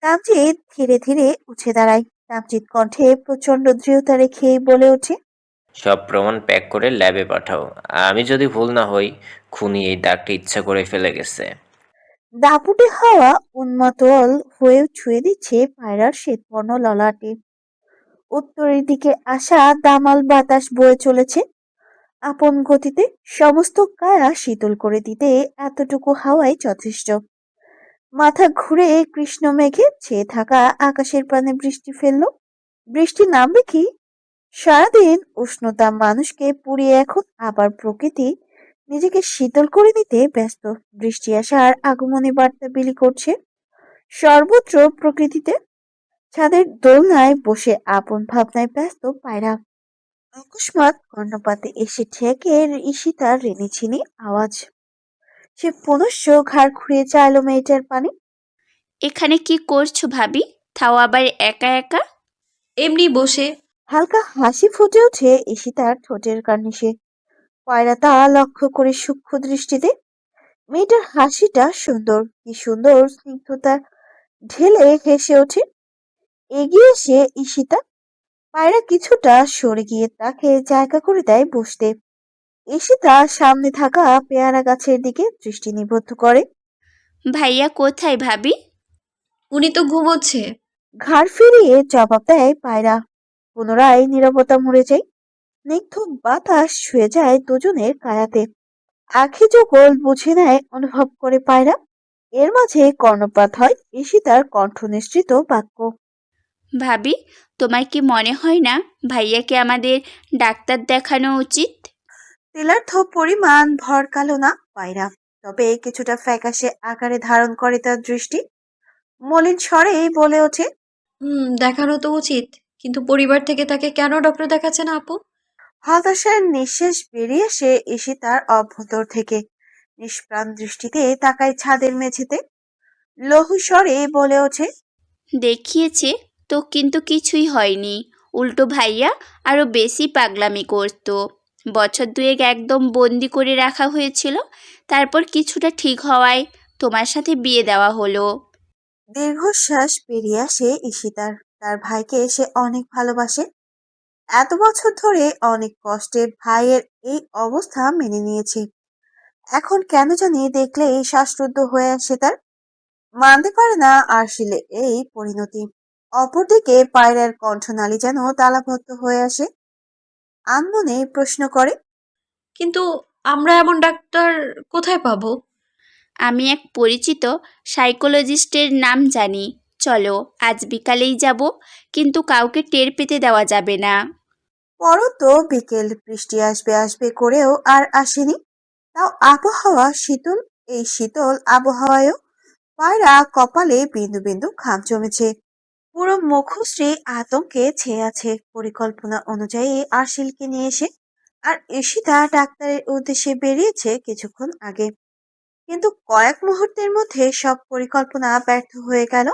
তামজিৎ ধীরে ধীরে উঠে দাঁড়ায়। তামজিৎ কণ্ঠে প্রচন্ড দৃঢ়তা রেখে বলে ওঠে, সব প্রমাণ প্যাক করে ল্যাবে পাঠাও। আমি যদি ভুল না হই, খুনি এই দাগটা ইচ্ছা করে ফেলে গেছে। দাপুটে হাওয়া উন্মতল হয়ে ছুঁয়ে দিচ্ছে পায়রার শ্বেতবর্ণ ললাটে। উত্তরের দিকে আসা দামাল বাতাস বয়ে চলেছে আপন গতিতে। সমস্ত কায়া শীতল করে দিতে এতটুকু হাওয়াই যথেষ্ট। মাথা ঘুরে কৃষ্ণ মেঘে ছেয়ে থাকা আকাশের প্রাণে বৃষ্টি ফেললো। বৃষ্টি নামবে কি? সারাদিন উষ্ণতা মানুষকে পুড়িয়ে এখন আবার প্রকৃতি নিজেকে শীতল করে নিতে ব্যস্ত। বৃষ্টি আসার আগমনী বার্তা বিলি করছে সর্বত্র প্রকৃতিতে। ছাদের দোলনায় বসে আপন ভাবনায় ব্যস্ত পায়রা। অকস্মাৎ কর্ণপাতে এসে ঠেকে ঈশিতার রেনিছিনি আওয়াজ। সে পুনশ্চ ঘাড় ঘুরিয়ে চাইল মেয়েটার পানে। এখানে কি করছো ভাবি? তাও আবার একা একা? এমনি বসে। হালকা হাসি ফুটে ওঠে ঈশিতার ঠোঁটের কার্নিশে। পায়রা তা লক্ষ্য করে সূক্ষ্ম দৃষ্টিতে। মেয়েটার হাসিটা সুন্দর, কি সুন্দর স্নিগ্ধতা ঢেলে হেসে ওঠে। এগিয়ে এসে ঈশিতা পায়রা কিছুটা সরে গিয়ে তাকে জায়গা করে দেয় বসতে। ঈশিতা সামনে থাকা পেয়ারা গাছের দিকে দৃষ্টি নিবদ্ধ করে। ভাইয়া কোথায় ভাবি? উনি তো ঘুমোচ্ছে। ঘাড় ফিরিয়ে জবাব দেয় পায়রা। পুনরায় নীরবতা মুড়ে যায়। স্নিগ্ধ বাতাস ছুঁয়ে যায় দুজনের কায়াতে। আখি যুগল বুঝে নেয় অনুভব করে পায়রা। এর মাঝে কর্ণপাত হয় ঈশিতার কণ্ঠ নিঃসৃত বাক্য। ভাবি, তোমার কি মনে হয় না ভাইয়াকে আমাদের ডাক্তার দেখানো উচিত? তেলার্থ পরিমাণ ভরকালো না পায়রা, তবে কিছুটা ফ্যাকাশে আকারে ধারণ করে তার দৃষ্টি। মলিন স্বরেই বলে ওঠে, দেখানো তো উচিত, কিন্তু পরিবার থেকে তাকে কেন ডক্টর দেখাচ্ছে না আপু? হতাশার নিঃশ্বাস বেরিয়ে আসে ঈশিতার অভ্যন্তর থেকে। নিষ্প্রাণ দৃষ্টিতে তাকায় ছাদের মেঝেতে। লঘু স্বরে বলে ওঠে, দেখিয়েছে তো, কিন্তু কিছুই হয়নি। উল্টো ভাইয়া আরও বেশি পাগলামি করতো। বছর দুয়েক একদম বন্দি করে রাখা হয়েছিল, তারপর কিছুটা ঠিক হওয়ায় তোমার সাথে বিয়ে দেওয়া হলো। দীর্ঘশ্বাস বেরিয়ে আসে ঈশিতার। তার ভাইকে সে অনেক ভালোবাসে। এত বছর ধরে অনেক কষ্টে ভাইয়ের এই অবস্থা মেনে নিয়েছে। এখন কেন জানি দেখলে শ্বাসরুদ্ধ হয়ে আসে তার। মানতে পারে না আরশিলে এই পরিণতি। অপরদিকে পায়রার কণ্ঠনালী যেন তালাবদ্ধ হয়ে আসে। আনমনে প্রশ্ন করে, কিন্তু আমরা এমন ডাক্তার কোথায় পাবো? আমি এক পরিচিত সাইকোলজিস্টের নাম জানি। চলো, আজ বিকালেই যাব, কিন্তু কাউকে টের পেতে দেওয়া যাবে না। পরন্ত বিকেল। বৃষ্টি আসবে আসবে করেও আর আসেনি। তাও আবহাওয়া শীতল। এই শীতল আবহাওয়ায়ও পায়রা কপালে বিন্দু বিন্দু ঘাম জমেছে। পুরো মুখশ্রী আতঙ্কে ছেয়ে আছে। পরিকল্পনা অনুযায়ী আরশিলকে নিয়ে এসে আর ঈশিতা ডাক্তারের উদ্দেশ্যে বেরিয়েছে কিছুক্ষণ আগে। কিন্তু কয়েক মুহূর্তের মধ্যে সব পরিকল্পনা ব্যর্থ হয়ে গেল।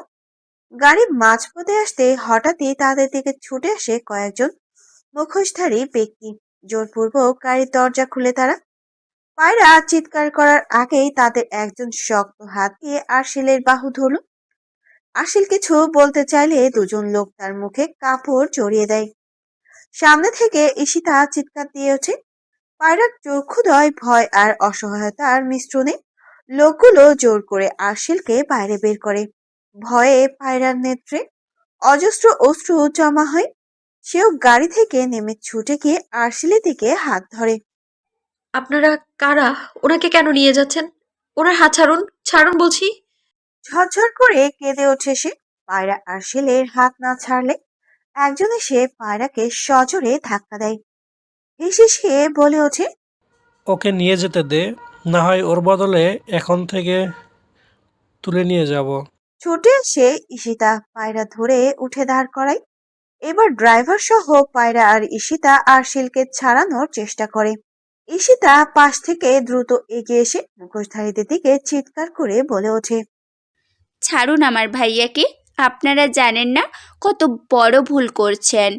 গাড়ি মাঝপথে আসতে হঠাৎই তাদের দিকে ছুটে আসে কয়েকজন মুখোশধারী ব্যক্তি। জোরপূর্বক গাড়ির দরজা খুলে তারা। পায়রা চিৎকার করার আগেই তাদের একজন শক্ত হাত দিয়ে আরশিলের বাহু ধরল। আরশিল কিছু বলতে চাইলে দুজন লোক তার মুখে কাপড় জড়িয়ে দেয়। সামনে থেকে ঈশিতা চিৎকার দিয়ে ওঠে। পায়রার চক্ষুদয় ভয় আর অসহায়তার মিশ্রণে। লোকগুলো জোর করে আরশিলকে বাইরে বের করে। ভয়ে পায়রার নেত্রে অজস্র অশ্রু জমা হয়। সেও গাড়ি থেকে নেমে ছুটে গিয়ে আরশিলের দিকে হাত ধরে। আপনারা কারা? ওনাকে কেন নিয়ে যাচ্ছেন? ওনার হাত ছাড়ুন, ছাড়ুন বলছি। ঝরঝর করে কেঁদে ওঠে সে। পায়রা আরশিলের হাত না ছাড়লে একজন এসে পায়রাকে সজোরে ধাক্কা দেয়। হেসে সে বলে ওঠে, ওকে নিয়ে যেতে দে, না হয় ওর বদলে এখন থেকে তুলে নিয়ে যাব। ছুটে এসে ঈশিতা পায়রা ধরে উঠে দাঁড় করায়। এবার ড্রাইভার সহ পায়রা আর ঈশিতা আরশিলকে ছাড়ানোর চেষ্টা করে। ঈশিতা পাশ থেকে দ্রুত এগিয়ে এসে মুখোশধারীদের দিকে চিৎকার করে বলে ওঠে, ছাড়ুন আমার ভাইয়াকে। আপনারা জানেন না কত বড় ভুল করছেন।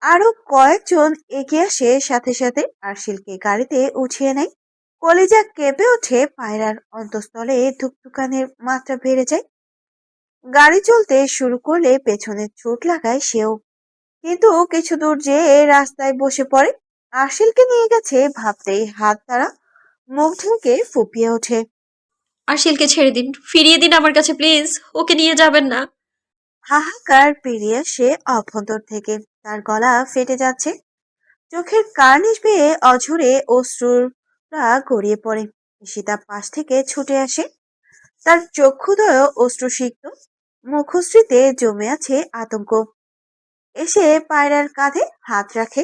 আরো কয়েকজন এগিয়ে আসে সাথে সাথে আরশিলকে গাড়িতে উঠিয়ে নেয়। কলিজা কেঁপে ওঠে পায়রার। অন্তঃস্থলে ধুকধুকানির মাত্রা বেড়ে যায়। গাড়ি চলতে শুরু করলে পেছনে চোট লাগায় সেও, কিন্তু কিছু দূর যেয়ে রাস্তায় বসে পড়ে। আরশিলকে নিয়ে গেছে ভাবতেই হাত তারা মুখ ঢেকে ফুপিয়ে ওঠে। আরশিলকে ছেড়ে দিন, ফিরিয়ে দিন আমার কাছে প্লিজ। ওকে নিয়ে যাবেন না। হাহাকার পেরিয়ে আসে অভ্যন্তর থেকে, তার গলা ফেটে যাচ্ছে, চোখের কার্নিশ বেয়ে অঝরে অশ্রুরা গড়িয়ে পড়ে। ঈশিতা পাশ থেকে ছুটে আসে, তার চক্ষুদয় অশ্রুসিক্ত, মুখশ্রীতে জমে আছে আতঙ্ক। এসে পায়রার কাঁধে হাত রাখে।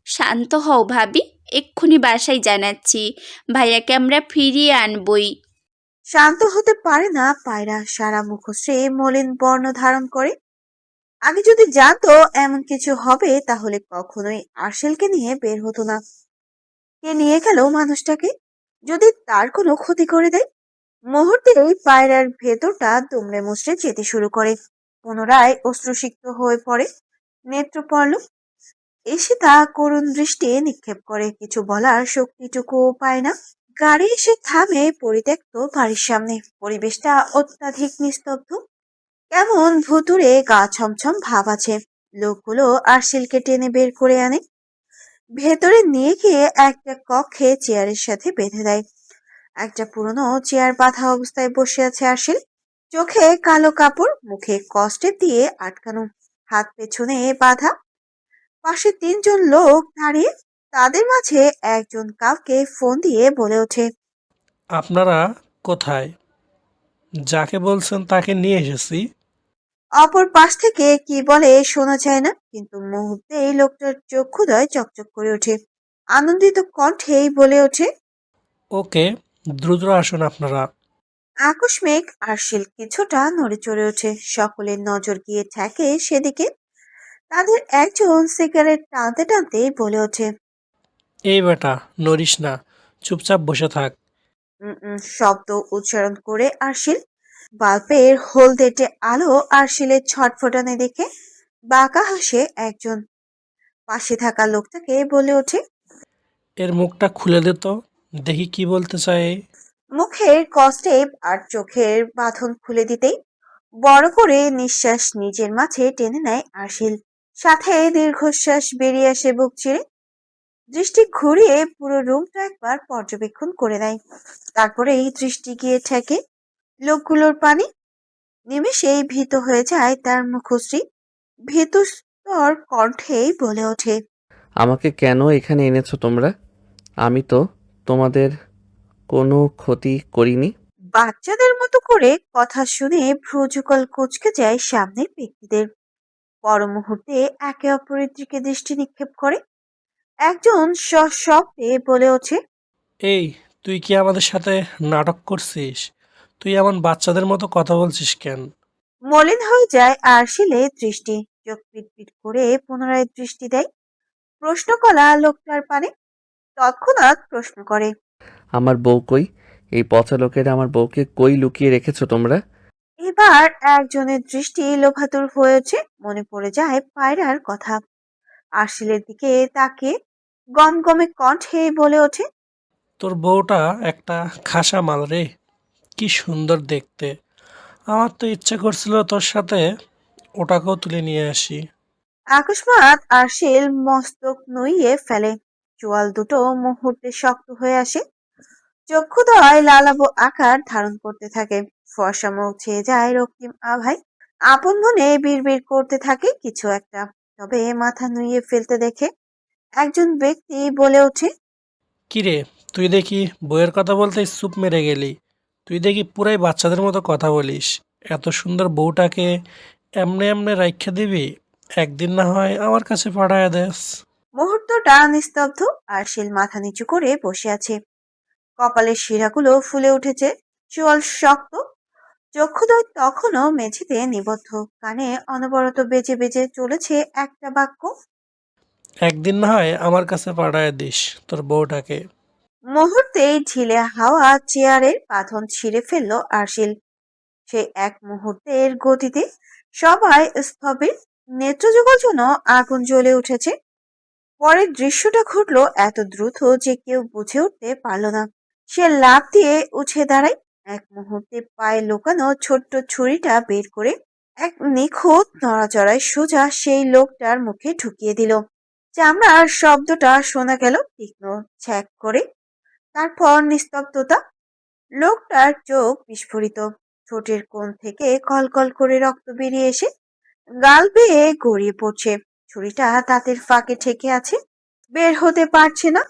শান্ত হও ভাবি, এক্ষুনি বাসায় জানাচ্ছি, ভাইয়াকে আমরা ফিরিয়ে আনবই। শান্ত হতে পারে না পায়রা, সারা মুখশ্রী মলিন বর্ণ ধারণ করে। আগে যদি জানতো এমন কিছু হবে তাহলে কখনোই আরশেলকে নিয়ে বের হতো না। কে নিয়ে গেল মানুষটাকে, যদি তার কোনো ক্ষতি করে দেয়? মুহূর্তেই পায়রার ভেতরটা দুমড়ে মুচড়ে যেতে শুরু করে, পুনরায় অশ্রুসিক্ত হয়ে পড়ে, নেত্র পড়ল। এসে তা করুণ দৃষ্টি নিক্ষেপ করে, কিছু বলার শক্তিটুকুও পায় না। গাড়ি এসে থামে পরিত্যক্ত বাড়ির সামনে, পরিবেশটা অত্যাধিক নিস্তব্ধ, কেমন ভুতুড়ে গা ছমছম ভাব আছে। লোকগুলো আরশিলকে টেনে বের করে আনে, ভেতরে নিয়ে গিয়ে একটা কক্ষে চেয়ারের সাথে বেঁধে দেয়। একটা পুরনো চেয়ার বাঁধা অবস্থায় বসে আছে আরশিল, চোখে কালো কাপড়, মুখে কষ্টে দিয়ে আটকানো, হাত পেছনে বাঁধা। পাশে তিনজন লোক দাঁড়িয়ে, তাদের মাঝে একজন কাউকে ফোন দিয়ে বলে ওঠে। আপনারা কোথায়? যাকে বলছেন তাকে নিয়ে এসেছি। অপর পাশ থেকে কি বলে শোনা যায় না, কিন্তু মুহূর্তেই লোকটার চক্ষুদয় চকচক করে ওঠে, আনন্দিত কণ্ঠেই বলে ওঠে। ওকে, দ্রুত আসুন আপনারা। আকস্মিক আরশিল কিছুটা নড়ে চড়ে ওঠে, সকলের নজর গিয়ে ঠেকে সেদিকে। তাদের একজন সিগারেট টানতে টানতে বলে ওঠে। এই বেটা, নড়িস না, চুপচাপ বসে থাক। শব্দ উচ্চারণ করে আরশিল, বাল্বের হলদেটে আলো আরশিলের ছটফটানি দেখে বাঁকা হাসে একজন, পাশে থাকা লোকটাকে বলে ওঠে। এর মুখটা খুলে দে তো, দেখি কি বলতে চায়। মুখের কষ্টেপ আর চোখের বাঁধন খুলে দিতেই বড় করে নিঃশ্বাস নিজের মাঝে টেনে নেয় আরশিল, সাথে দীর্ঘশ্বাস বেরিয়ে আসে বুক চিরে। দৃষ্টি ঘুরিয়ে পুরো রুমটা একবার পর্যবেক্ষণ করে নেয়, তারপরেই দৃষ্টি গিয়ে ঠেকে লোকগুলোর পানে। নিমেষেই ভীত হয়ে যায় তার মুখশ্রী, ভীতস্বর কণ্ঠেই বলে ওঠে। আমাকে কেন এখানে এনেছো তোমরা? আমি তো তোমাদের কোনো ক্ষতি করিনি। বাচ্চাদের মতো করে কথা শুনে ভ্রুযুগল কুঁচকে যায় সামনের ব্যক্তিদের, পর মুহূর্তে একে অপরের দিকে দৃষ্টি নিক্ষেপ করে। একজন সশব্দে বলে ওঠে। এই, তুই কি আমাদের সাথে নাটক করছিস? তুই এমন বাচ্চাদের মতো কথা বলছিস কেন? মলিন হয়ে যায় আরশিলের দৃষ্টি, চোখ পিটপিট করে পুনরায় দৃষ্টি দেয় প্রশ্ন করা লোকটার পানে। তৎক্ষণাৎ প্রশ্ন করে। আমার বউ কই? এই পচা লোকেরা আমার বউকে কই লুকিয়ে রেখেছো তোমরা? এবার একজনের দৃষ্টি লোভাতুর হয়েছে, মনে পড়ে যায় পায়রার কথা। আরশিলের দিকে তাকিয়ে গমগমে কণ্ঠে বলে ওঠে। তোর বউটা একটা খাসা মাল রে, কি সুন্দর দেখতে। আমার তো ইচ্ছা করছিল তোর সাথে ওটাকেও তুলে নিয়ে আসি। আকস্মাৎ আরশিল মস্তক নুইয়ে ফেলে, চোয়াল দুটো মুহূর্তে শক্ত হয়ে আসে, চক্ষুদ্বয় লালাভ আকার ধারণ করতে থাকে, ফর্সা মুখ ছেয়ে যায় রক্তিম আভায়। আপন মনে বিড়বিড় করতে থাকে কিছু একটা, তবে মাথা নুইয়ে ফেলতে দেখে একজন ব্যক্তি বলে ওঠে। কিরে, তুই দেখি বইয়ের কথা বলতে চুপ মেরে গেলি। তুই দেখি পুরাই বাচ্চাদের মতো কথা বলিস। এত সুন্দর বউটাকে এমনে এমনে রাইখা দিবি? একদিন না হয় আমার কাছে পাঠায়া দেস। মুহূর্তটা নিস্তব্ধ, আরশিল মাথা নিচু করে বসে আছে, কপালের শিরাগুলো ফুলে উঠেছে, চোয়াল শক্ত, চক্ষুদ্বয় তখনও মেঝেতে নিবদ্ধ, কানে অনবরত বেজে বেজে চলেছে একটা বাক্য। একদিন না হয় আমার কাছে পাঠায়া দিস তোর বউটাকে। মুহূর্তেই ঢিলে হাওয়া চেয়ারের বাঁধন ছিঁড়ে ফেলল আরশিল। সে এক মুহূর্তের গতিতে সবাই স্তব্ধ, নেত্রযুগল যেন আগুন জ্বলে উঠেছে। পরের দৃশ্যটা ঘটলো এত দ্রুত যে কেউ বুঝে উঠতে পারল না। সে লাফ দিয়ে উঠে দাঁড়ায়, এক মুহূর্তে পায়ে লুকানো ছোট্ট ছুরিটা বের করে এক নিখুঁত নড়াচড়ায় সোজা সেই লোকটার মুখে ঢুকিয়ে দিল। চামড়ার শব্দটা শোনা গেল তীক্ষ্ণ ছ্যাঁক করে। তারপর নিস্তব্ধতা। লোকটার চোখ বিস্ফোরিত, ঠোঁটের কোণ থেকে কলকল করে রক্ত বেরিয়ে এসে গাল বেয়ে গড়িয়ে পড়ছে। ছুরিটা দাঁতের ফাঁকে ঠেকে আছে, বের হতে পারছে না,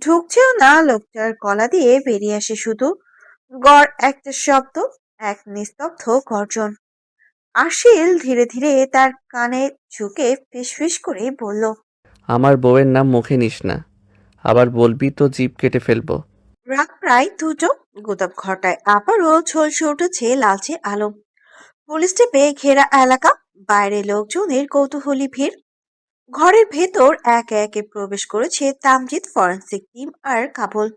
ঢুকছেও না। লোকটার গলা দিয়ে বেরিয়ে আসে শুধু গড় একটা শব্দ, এক নিস্তব্ধ গর্জন। আশিল ধীরে ধীরে তার কানে ঝুঁকে ফিসফিস করে বলল, আমার বউয়ের নাম মুখে নিস না, আবার বলবি তো জিভ কেটে ফেলবো। রাত প্রায় দুটো। গোদাম ঘরটায় আবারও ঝলসে উঠেছে লালচে আলো। পুলিশ টিপে ঘেরা এলাকা, বাইরে লোকজনের কৌতূহলী ভিড়। ঘরের ভেতর একে একে প্রবেশ করেছে তামজিৎ, ফরেন্সিক টিম আর কাবুল।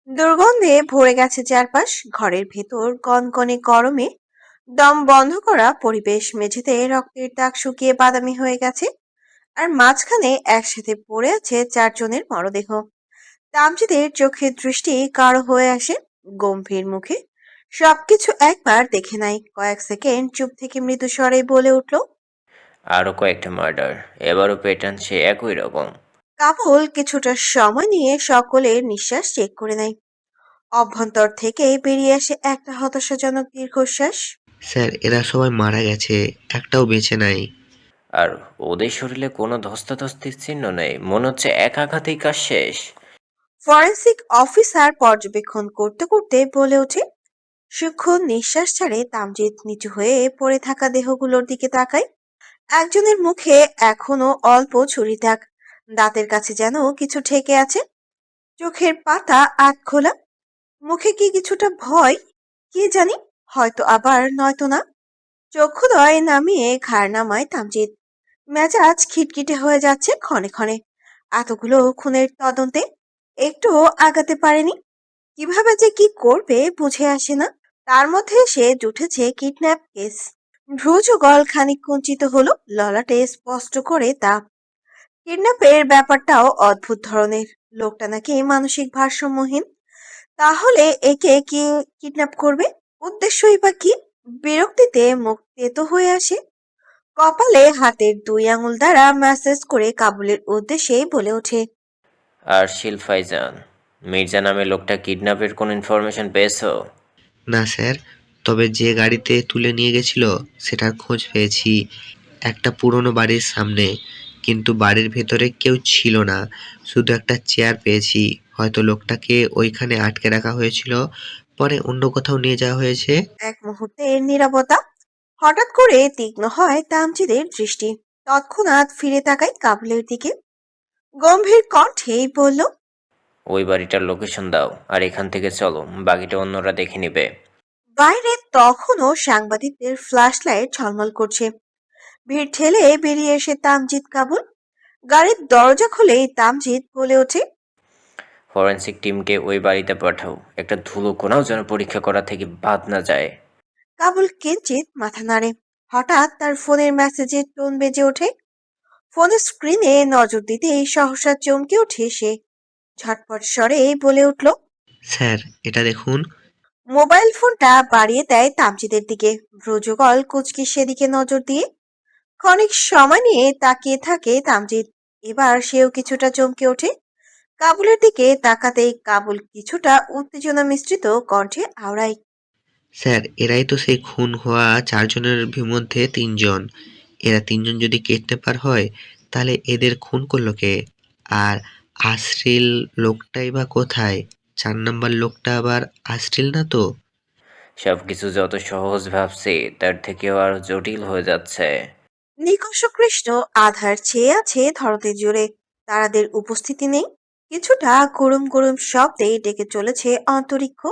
দুর্গন্ধে ভরে গেছে চারপাশ। ঘরের ভেতর কনকনে গরমে দম বন্ধ করা পরিবেশ। মেঝেতে রক্তের দাগ শুকিয়ে বাদামি হয়ে গেছে, আর মাঝখানে একসাথে পড়ে আছে চারজনের মরদেহ। তামজিদের চোখের দৃষ্টি গাঢ় হয়ে আসে, গম্ভীর মুখে সবকিছু একবার দেখে নাই। কয়েক সেকেন্ড চুপ থেকে মৃদু স্বরে বলে উঠল, আরও কয়েকটা মার্ডার, এবারও প্যাটার্ন সে একই রকম। কাবুল কিছুটা সময় নিয়ে সকলের নিঃশ্বাস চেক করে নেয়। অভ্যন্তর থেকে বেরিয়ে আসে একটা হতাশাজনক দীর্ঘশ্বাস। স্যার, এরা সবাই মারা গেছে, একটাও বেঁচে নাই। আর ওদের শরীরে কোনো ধস্তাধস্তির চিহ্ন নেই, মনে হচ্ছে এক আঘাতেই কাজ শেষ। ফরেন্সিক অফিসার পর্যবেক্ষণ করতে করতে বলে ওঠে। সূক্ষ্ম নিঃশ্বাস ছাড়ে তামজিৎ নিচু হয়ে পড়ে থাকা দেহগুলোর দিকে তাকায়। একজনের মুখে এখনো অল্প ছুরি দাগ, দাঁতের কাছে যেন কিছু ঠেকে আছে। চোখের পাতা আধ খোলা, মুখে কি কিছুটা ভয়, কে জানি, হয়তো আবার নয়তো না। চক্ষুদ্বয় নামিয়ে ঘাড় নামায় তামজিৎ। মেজাজ খিটখিটে হয়ে যাচ্ছে ক্ষণে ক্ষণে। এতগুলো খুনের তদন্তে একটুও আগাতে পারেনি, কিভাবে যে কি করবে বুঝে আসে না। তার মধ্যে সে জুটেছে কিডন্যাপ কেস। ভ্রুযুগল খানিক কুঞ্চিত হলো, ললাটে স্পষ্ট করে তা। কিডন্যাপের ব্যাপারটাও অদ্ভুত ধরনের। লোকটা নাকি মানসিক ভারসাম্যহীন, তাহলে একে কি কিডন্যাপ করবে? উদ্দেশ্যই বা কি? বিরক্তিতে মুখ তেতো হয়ে আসে। কপালে হাতের দুই আঙুল দ্বারা ম্যাসেজ করে কাবুলের উদ্দেশ্যে বলে ওঠে, আর শিলফাইজান মির্জা নামে লোকটা কিডন্যাপের কোনো ইনফরমেশন পেয়েছো? না স্যার, তবে যে গাড়িতে তুলে নিয়ে গেছিল সেটার খোঁজ পেয়েছি, একটা পুরনো বাড়ির সামনে, কিন্তু বাড়ির ভেতরে কেউ ছিল না, শুধু একটা চেয়ার পেয়েছি। হয়তো লোকটাকে ওইখানে আটকে রাখা হয়েছিল, পরে অন্য কোথাও নিয়ে যাওয়া হয়েছে। এক মুহূর্তের নীরবতা। হঠাৎ করে তীক্ষ্ণ হয় তামজিদের দৃষ্টি। তৎক্ষণাৎ ফিরে তাকায় কাবুলের দিকে, গম্ভীর কণ্ঠেই বলল, ওই বাড়িটার লোকেশন দাও, আর এখান থেকে চলো, বাকিটা অন্যরা দেখে নেবে। বাইরে তখনও সাংবাদিকদের ফ্ল্যাশ লাইট ঝলমল করছে। ভিড় ঠেলে বেরিয়ে এসে তামজিৎ কাবুল। গাড়ির দরজা খুলেই তামজিৎ বলে ওঠে, ফরেন্সিক টিমকে ওই বাড়িতে পাঠাও, একটা ধুলো কোনাও যেন পরীক্ষা করা থেকে বাদ না যায়। কাবুল কিঞ্চিত মাথা নাড়ে। হঠাৎ তার ফোনের মেসেজের টোন বেজে ওঠে। ফোনের স্ক্রিনে নজর দিতেই সহসা চমকে ওঠে সে। ঝটপট স্বরে বলে উঠল, স্যার, এটা দেখুন। মোবাইল ফোনটা বাড়িয়ে দেয় তামজিদের দিকে। ভ্রুযুগল কুচকে সেদিকে নজর দিয়ে ক্ষণিক সময় নিয়ে তাকিয়ে থাকে তামজিদ। এবার সেও কিছুটা চমকে ওঠে। কাবুলের দিকে তাকাতেই কাবুল কিছুটা উত্তেজনা মিশ্রিত কণ্ঠে আওড়ায়, স্যার, এরাই তো সেই খুন হওয়া চারজনের মধ্যে তিনজন। এরা তিনজন যদি কিডন্যাপার হয়, তাহলে এদের খুন করলো কে? আর আশ্রিল লোকটাই বা কোথায়? 4 নম্বর লোকটা আবার আশ্রিল না তো? সবকিছু যত সহজ ভাবছি তার থেকেও আরো জটিল হয়ে যাচ্ছে। নিকষ কৃষ্ণ আধার ছেয়ে আছে ধরতে জুড়ে। তারাদের উপস্থিতি নেই। কিছুটা গরম গরম শব্দে ডেকে চলেছে অন্তরিক্ষ।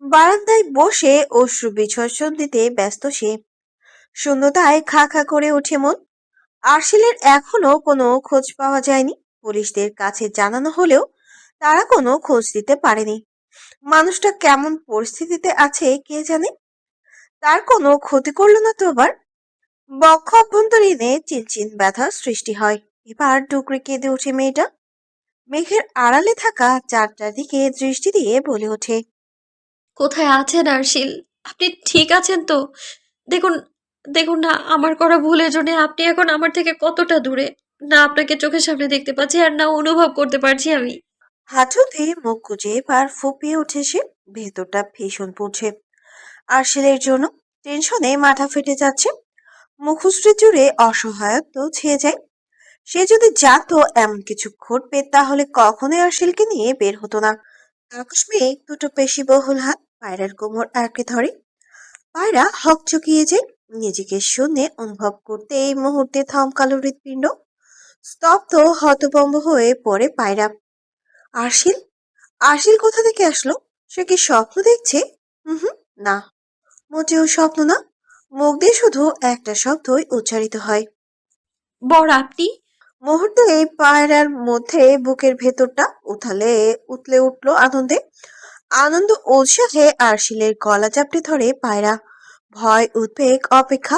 বারান্দায় বসে অশ্রু বিসর্জন দিতে ব্যস্ত সে। শূন্যতায় খা খা করে ওঠে মন। আরশিলের এখনো কোনো খোঁজ পাওয়া যায়নি। পুলিশদের কাছে জানানো হলেও তারা কোনো খোঁজ দিতে পারেনি। মানুষটা কেমন পরিস্থিতিতে আছে কে জানে। তার কোনো ক্ষতি করলো না তো আবার? বক্ষ অভ্যন্তরীণে চিনচিন ব্যথার সৃষ্টি হয়। এবার ডুকরে কেঁদে ওঠে মেয়েটা। মেঘের আড়ালে থাকা চারটার দিকে দৃষ্টি দিয়ে বলে ওঠে, কোথায় আছেন আরশিল? আপনি ঠিক আছেন তো? দেখুন, দেখুন না আমার করা ভুলের জন্য আপনি এখন আমার থেকে কতটা দূরে। না আপনাকে চোখের সামনে দেখতে পাচ্ছি আর না অনুভব করতে পারছি আমি। হাঁটুতে মুখ গুজে এবার ফুপিয়ে উঠে সে। ভেতরটা ভীষণ পড়ছে আরশিলের জন্য। টেনশনে মাথা ফেটে যাচ্ছে। মুখশ্রী জুড়ে অসহায়ত্ব ছেয়ে যায়। সে যদি জানতো এমন কিছু ঘটবে তাহলে কখনোই আরশিলকে নিয়ে বের হতো না। আকস্মিক দুটো পেশিবহুল হাত পায়রার কোমর আঁকড়ে ধরে। পায়রা হকচকিয়ে যায়। নিজেকে শূন্যে অনুভব করতে এই মুহূর্তে থমকালো হৃৎপিণ্ড। স্তব্ধ হতভম্ব হয়ে পড়ে পায়রা। আরশিল, আরশিল কোথা থেকে আসলো? সে কি স্বপ্ন দেখছে? হুম, না, মোটেও স্বপ্ন না। মুখ দিয়ে শুধু একটা শব্দই উচ্চারিত হয়। বর আপনি? মুহূর্তে এই পায়রার মধ্যে বুকের ভেতরটা উতলে উঠলো আনন্দে। আনন্দ উৎসাহে আরশিলের গলা চাপটে ধরে পায়রা। ভয়, উদ্বেগ, অপেক্ষা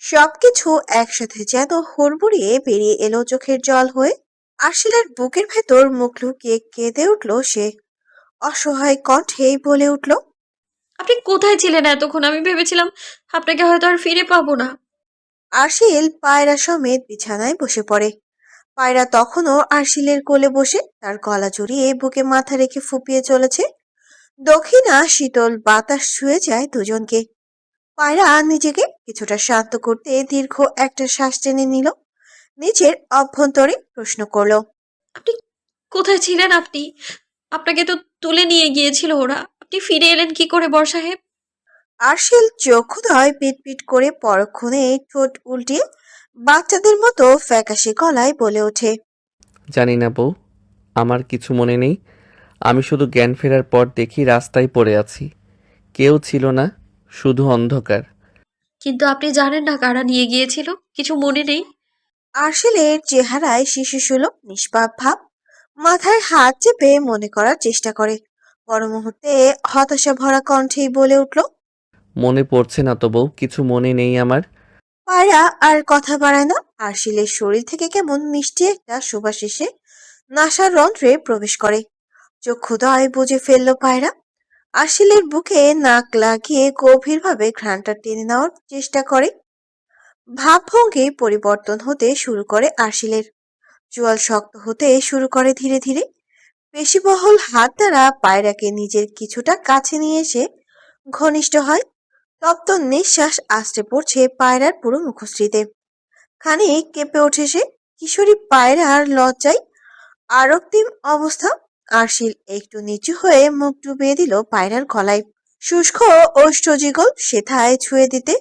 সবকিছু একসাথে যেন হুড়মুড়িয়ে বেরিয়ে এলো চোখের জল হয়ে। আরশিলের বুকের ভেতর মুখ লুকিয়ে কেঁদে উঠল সে। অসহায় কণ্ঠে বলে উঠল, আপনি কোথায় ছিলেন এতক্ষণ? আমি ভেবেছিলাম আপনাকে হয়তো আর ফিরে পাবো না। আরশিল পায়রা সমেত বিছানায় বসে পড়ে। পায়রা তখনও আরশিলের কোলে বসে তার গলা জড়িয়ে বুকে মাথা রেখে ফুপিয়ে চলেছে। দক্ষিণা শীতল বাতাস ছুঁয়ে যায় দুজনকে। পায়রা নিজেকে কিছুটা শান্ত করতে দীর্ঘ একটা শ্বাস টেনে নিল। নিজের অভ্যন্তরে প্রশ্ন করলো, আপনি কোথায় ছিলেন আপনি? আপনাকে তো তুলে নিয়ে গিয়েছিল ওরা। আপনি ফিরে এলেন কি করে বর সাহেব? আরশিল চক্ষুদ্বয় পিটপিট করে পরক্ষণে ঠোঁট উল্টিয়ে বাচ্চাদের মতো ফ্যাকাশে গলায় বলে ওঠে, জানি না বউ, আমার কিছু মনে নেই। আমি শুধু জ্ঞান ফেরার পর দেখি রাস্তায় পড়ে আছি। কেউ ছিল না, শুধু অন্ধকার। কিন্তু আপনি জানেন না কারা নিয়ে গিয়েছিল? কিছু মনে নেই? আরশিলের চেহারায় শিশুসুলভ নিষ্পাপ ভাব। মাথায় হাত চেপে মনে করার চেষ্টা করে। পর মুহূর্তে হতাশা ভরা কণ্ঠেই বলে উঠল, মনে পড়ছে না তো বউ, কিছু মনে নেই আমার। পায়রা আর কথা বাড়ায় না। আরশিলের শরীর থেকে কেমন মিষ্টি একটা সুবাস এসে নাসার রন্ধ্রে প্রবেশ করে। চক্ষুদয় বুজে ফেলল পায়রা। আরশিলের বুকে নাক লাগিয়ে গভীরভাবে ঘ্রাণটা টেনে নেওয়ার চেষ্টা করে। ভাবভঙ্গি পরিবর্তন হতে শুরু করে আরশিলের। চোয়াল শক্ত হতে শুরু করে ধীরে ধীরে। পেশিবহুল হাত দ্বারা পায়রাকে নিজের কিছুটা কাছে নিয়ে এসে ঘনিষ্ঠ হয়। তপ্ত নিঃশ্বাস আস্তে পড়ছে পায়রার পুরো মুখশ্রীতে। খানিক কেঁপে ওঠে সে। কিশোরী পায়রার লজ্জায় আরক্তিম অবস্থা। আরশিল একটু নিচু হয়ে মুখ ডুবিয়ে দিল পায়রার গলায়। শুষ্ক ওষ্ঠযুগল সেথায় ছুঁয়ে দিতে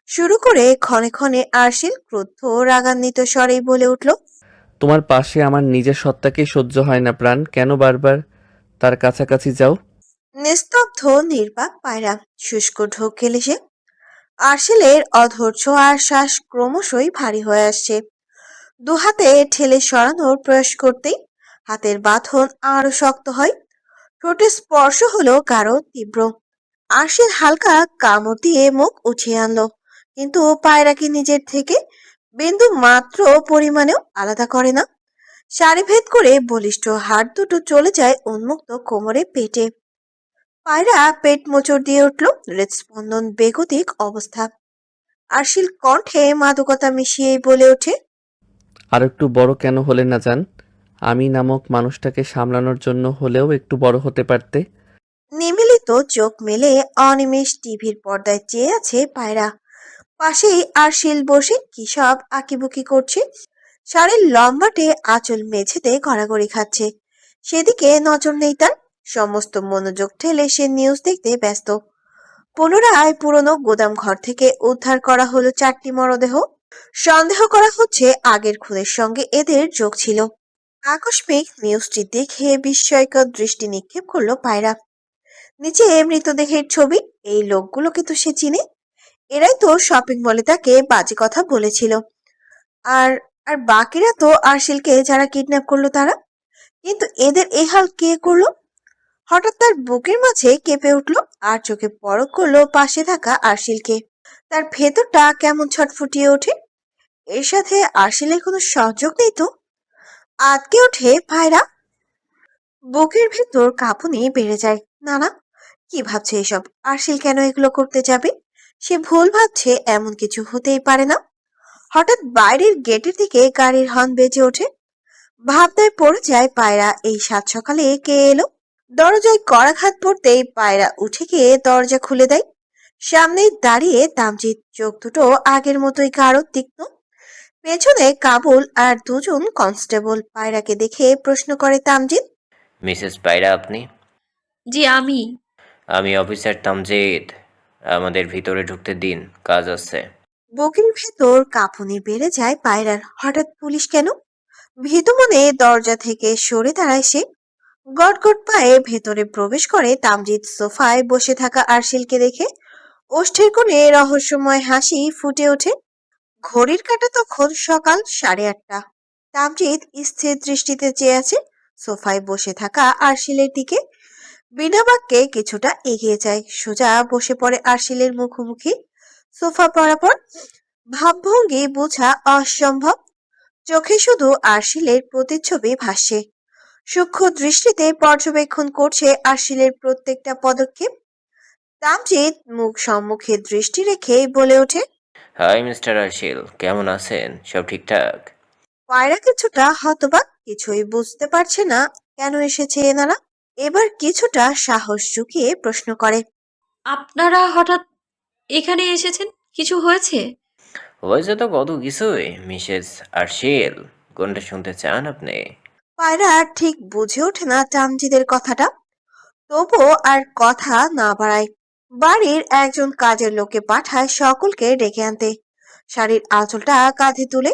শুরু করে ক্ষণে ক্ষণে আরশিল ক্রুদ্ধ রাগান্বিত স্বরেই বলে উঠল, তোমার পাশে আমার নিজের সত্তাকেই সহ্য হয় না প্রাণ, কেন বারবার তার কাছাকাছি যাও? নিস্তব্ধ নির্বাক পায়রা। শুষ্ক ঢোক গেলে সে। আরশিলের অধৈর্য আর শ্বাস ক্রমশই ভারী হয়ে আসছে। দুহাতে ঠেলে সরানোর প্রয়াস করতেই হাতের বাঁধন আরো শক্ত হয়। ঠোঁটে স্পর্শ হলো গাঢ় তীব্র। আরশিল হালকা কামড় দিয়ে মুখ উঠিয়ে আনলো, কিন্তু পায়রাকে নিজের থেকে বিন্দু মাত্র পরিমাণেও আলাদা করে না। সারিভেদ করে বলিষ্ঠ হাড় দুটো চলে যায় উন্মুক্ত কোমরে পেটে। পায়রা পেট মোচড় দিয়ে উঠল। হৃদস্পন্দন বেগতিক অবস্থা। আরশিল কণ্ঠে মাদকতা মিশিয়েই বলে ওঠে, আর একটু বড় কেন হলে না জান? আমি নামক মানুষটাকে সামলানোর জন্য হলেও একটু বড় হতে পারতে। নিমিলিত চোখ মেলে অনিমেষ টিভির পর্দায় চেয়ে আছে পায়রা। পাশেই আরশিল বসে কি সব আঁকিবুকি করছে। শাড়ির লম্বাটে আঁচল মেঝেতে গড়াগড়ি খাচ্ছে। সেদিকে নজর নেই তার। সমস্ত মনোযোগ ঠেলে সে নিউজ দেখতে ব্যস্ত। পুনরায় পুরনো গোদাম ঘর থেকে উদ্ধার করা হলো 4টি মরদেহ। সন্দেহ করা হচ্ছে আগের খুনের সঙ্গে এদের যোগ ছিল। আকস্মিক নিউজটি দেখে বিস্ময়কর দৃষ্টি নিক্ষেপ করলো পায়রা। নিচে মৃতদেহের ছবি। এই লোকগুলোকে তো সে চিনে। এরাই তো শপিং মলে তাকে বাজে কথা বলেছিল। আর আর বাকিরা তো আরশিলকে যারা কিডন্যাপ করলো তারা। কিন্তু এদের এই হাল কে করলো? হঠাৎ তার বুকের মাঝে কেঁপে উঠলো আর চোখে পলক করলো পাশে থাকা আরশিলকে। তার ভেতরটা কেমন ছটফটিয়ে ওঠে। এর সাথে আরশিলের কোনো সংযোগ নেই তো? আটকে ওঠে পায়রা। বুকের ভেতর কাঁপুনি বেড়ে যায়। না না, কি ভাবছে এসব? আরশিল কেন এগুলো করতে যাবে? সে ভুল ভাবছে, এমন কিছু হতেই পারে না। হঠাৎ বাইরের গেটের দিকে গাড়ির হর্ন বেজে ওঠে। ভাবনায় পড়ে যায় পায়রা, এই সাত সকালে কে এলো? দরজায় কড়াঘাত পড়তেই পায়রা উঠে গিয়ে দরজা খুলে দেয়। সামনেই দাঁড়িয়ে তামজিৎ, চোখ দুটো আগের মতোই গাঢ় তীক্ষ্ণ। পেছনে কাবুল আর দুজন কনস্টেবল। পায়রাকে দেখে প্রশ্ন করে তামজিৎ। মিসেস পায়রা আপনি? জি আমি। আমি অফিসার তামজিদ। আমাদের ভিতরে ঢুকতে দিন, কাজ আছে। বুকের ভেতর কাঁপুনি বেড়ে যায় পায়রার। হঠাৎ পুলিশ কেন? ভীতু মনে দরজা থেকে সরে দাঁড়ায় সে। গটগট পায়ে ভেতরে প্রবেশ করে তামজিৎ। সোফায় বসে থাকা আরশিলকে দেখে ওষ্ঠের কোণে রহস্যময় হাসি ফুটে ওঠে। ঘড়ির কাঁটা তখন সকাল 8:30। তামজিৎ স্থির দৃষ্টিতে চেয়ে আছে সোফায় বসে থাকা আরশিলের দিকে। বিনা বাক্যে কিছুটা এগিয়ে যায়, সোজা বসে পড়ে আরশিলের মুখোমুখি। সোফা বরাবর, ভাবভঙ্গি বোঝা অসম্ভব। চোখে শুধু আরশিলের প্রতিচ্ছবি ভাসছে। সূক্ষ্ম দৃষ্টিতে পর্যবেক্ষণ করছে আরশিলের প্রত্যেকটা পদক্ষেপ। তামজিৎ মুখ সম্মুখে দৃষ্টি রেখে বলে ওঠে। হাই মিস্টার আরশিল, কেমন আছেন? সব ঠিকঠাক? পায়রা কিছুটা হতবাক, কিছুই বুঝতে পারছে না কেন এসেছে এনারা। এবার কিছুটা সাহস জুগিয়ে প্রশ্ন করে। আপনারা হঠাৎ এখানে এসেছেন, কিছু হয়েছে? হয়েছে তো কত কিছুই, মিসেস আরশিল। কোনটা শুনতে চান আপনি? পায়রা ঠিক বুঝে ওঠে না তামজিদের কথাটা, তবুও আর কথা না বাড়ায়। বাড়ির একজন কাজের লোককে পাঠায় সকলকে ডেকে আনতে। শাড়ির আঁচলটা কাঁধে তুলে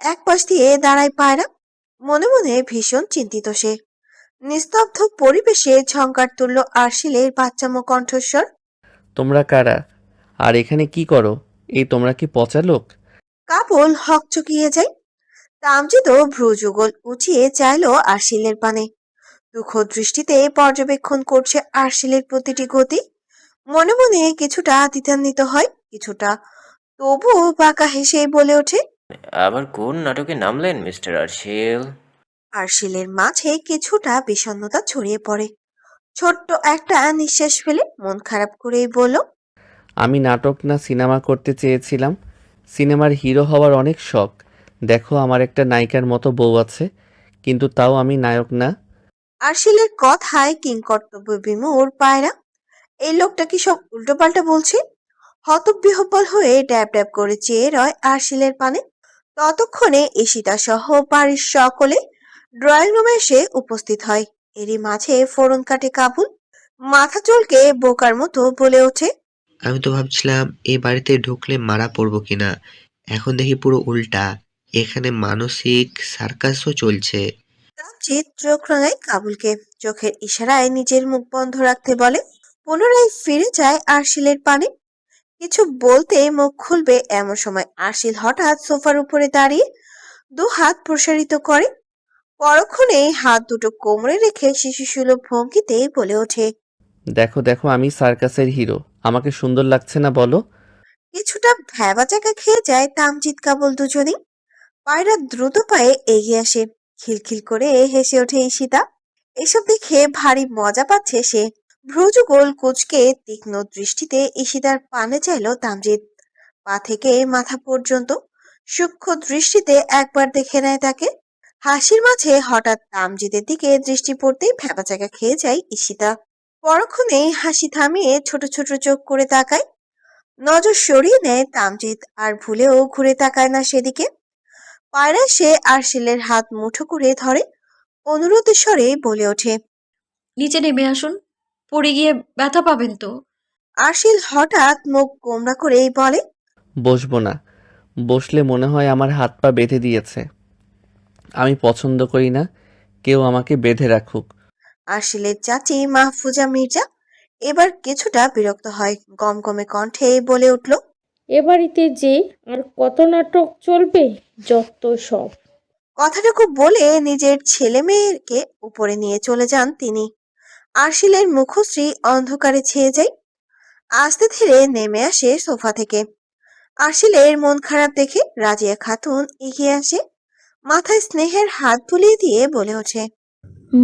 এক পাশ দিয়ে দাঁড়ায় পায়রা। মনে মনে ভীষণ চিন্তিত সে। নিস্তব্ধ পরিবেশে ঝংকার তুলল আরশিলের বাচ্চামো কণ্ঠস্বর। তোমরা কারা? আর এখানে কি করো? এই তোমরা কি পচা লোক? কাবুল হকচকিয়ে যায়। তামজিদও ভ্রুযুগল উঁচিয়ে চাইল আরশিলের পানে। দুঃখ দৃষ্টিতে পর্যবেক্ষণ করছে আরশিলের প্রতিটি গতি। মনে মনে কিছুটা দ্বিধান্বিত হয়, কিছুটা তবুও বাঁকা হেসে বলে ওঠে। আবার কোন নাটকে নামলেন মিস্টার আরশিল? আরশিলের মাঝে কিছুটা বিষণ্ণতা ছড়িয়ে পড়ে। ছোট্ট একটা নিঃশ্বাস ফেলে মন খারাপ করেই বলল। আমি নাটক না সিনেমা করতে চেয়েছিলাম। সিনেমার হিরো হওয়ার অনেক শখ। দেখো আমার একটা নায়িকার মতো বউ আছে, কিন্তু তাও আমি নায়ক না। আরশিলের কথায় কিংকর্তব্য বিমূঢ় পায়রা। এই লোকটা কি সব উল্টোপাল্টা বলছে? হতবিহ্বল হয়ে ড্যাব ড্যাব করে চেয়ে রয় আরশিলের পানে। ততক্ষণে ঈশিতা সহ বাড়ির সকলে ড্রয়িং রুমে এসে উপস্থিত হয়। এরই মাঝে ফোড়ন কাটে কাবুল। মাথা চুলকে বোকার মতো বলে ওঠে। আমি তো ভাবছিলাম এই বাড়িতে ঢুকলে মারা পড়বো কিনা, এখন দেখি পুরো উল্টা, এখানে মানসিক সার্কাসও চলছে। তামজিৎ চোখ রাঙায় কাবুলকে, চোখের ইশারায় নিজের মুখ বন্ধ রাখতে বলে। পুনরায় ফিরে যায় আরশিলের পানে। কিছু বলতে মুখ খুলবে এমন সময় আরশিল হঠাৎ সোফার উপরে দাঁড়িয়ে দু হাত প্রসারিত করে। পরক্ষণেই হাত দুটো কোমরে রেখে শিশুসুলভ ভঙ্গিতে বলে ওঠে। দেখো দেখো, আমি সার্কাসের হিরো। আমাকে সুন্দর লাগছে না বলো? কিছুটা ভ্যাবাচাকা খেয়ে যায় তামজিৎ কাবুল দুজনেই। পায়রা দ্রুত পায়ে এগিয়ে আসে। খিলখিল করে হেসে ওঠে ঈশিতা। এসব দেখে ভারী মজা পাচ্ছে সে। ভ্রুযুগল কুঁচকে তীক্ষ্ণ দৃষ্টিতে ঈশিতার পানে চাইল তামজিৎ। পা থেকে মাথা পর্যন্ত সূক্ষ্ম দৃষ্টিতে একবার দেখে নেয় তাকে। হাসির মাঝে হঠাৎ তামজিদের দিকে দৃষ্টি পড়তেই ভ্যাবাচাকা খেয়ে যায় ঈশিতা। পরক্ষণেই হাসি থামিয়ে ছোট ছোট চোখ করে তাকায়। নজর সরিয়ে নেয় তামজিৎ, আর ভুলেও ঘুরে তাকায় না সেদিকে। পায়রা সে আরশিলের হাত মুঠো করে ধরে অনুরোধের স্বরে বলে ওঠে। নিচে নেমে আসুন, পড়ে গিয়ে ব্যথা পাবেন তো। আরশিল হঠাৎ মুখ গোমড়া করেই বলে। বসবো না। বসলে মনে হয় আমার হাত পা বেঁধে দিয়েছে। আমি পছন্দ করি না কেউ আমাকে বেঁধে রাখুক। আরশিলের চাচি মাহফুজা মির্জা এবার কিছুটা বিরক্ত হয়, গমগমে কণ্ঠে বলে উঠল। এ বাড়িতে যে আর কত নাটক চলবে, যত সব। কথাটুকু বলে নিজের ছেলে মেয়েকে উপরে নিয়ে চলে যান তিনি। আরশিলের মুখশ্রী অন্ধকারে ছেয়ে যায়। আস্তে ধীরে নেমে আসে সোফা থেকে। আরশিলের মন খারাপ দেখে রাজিয়া খাতুন এগিয়ে আসে, মাথায় স্নেহের হাত বুলিয়ে দিয়ে বলে ওঠে।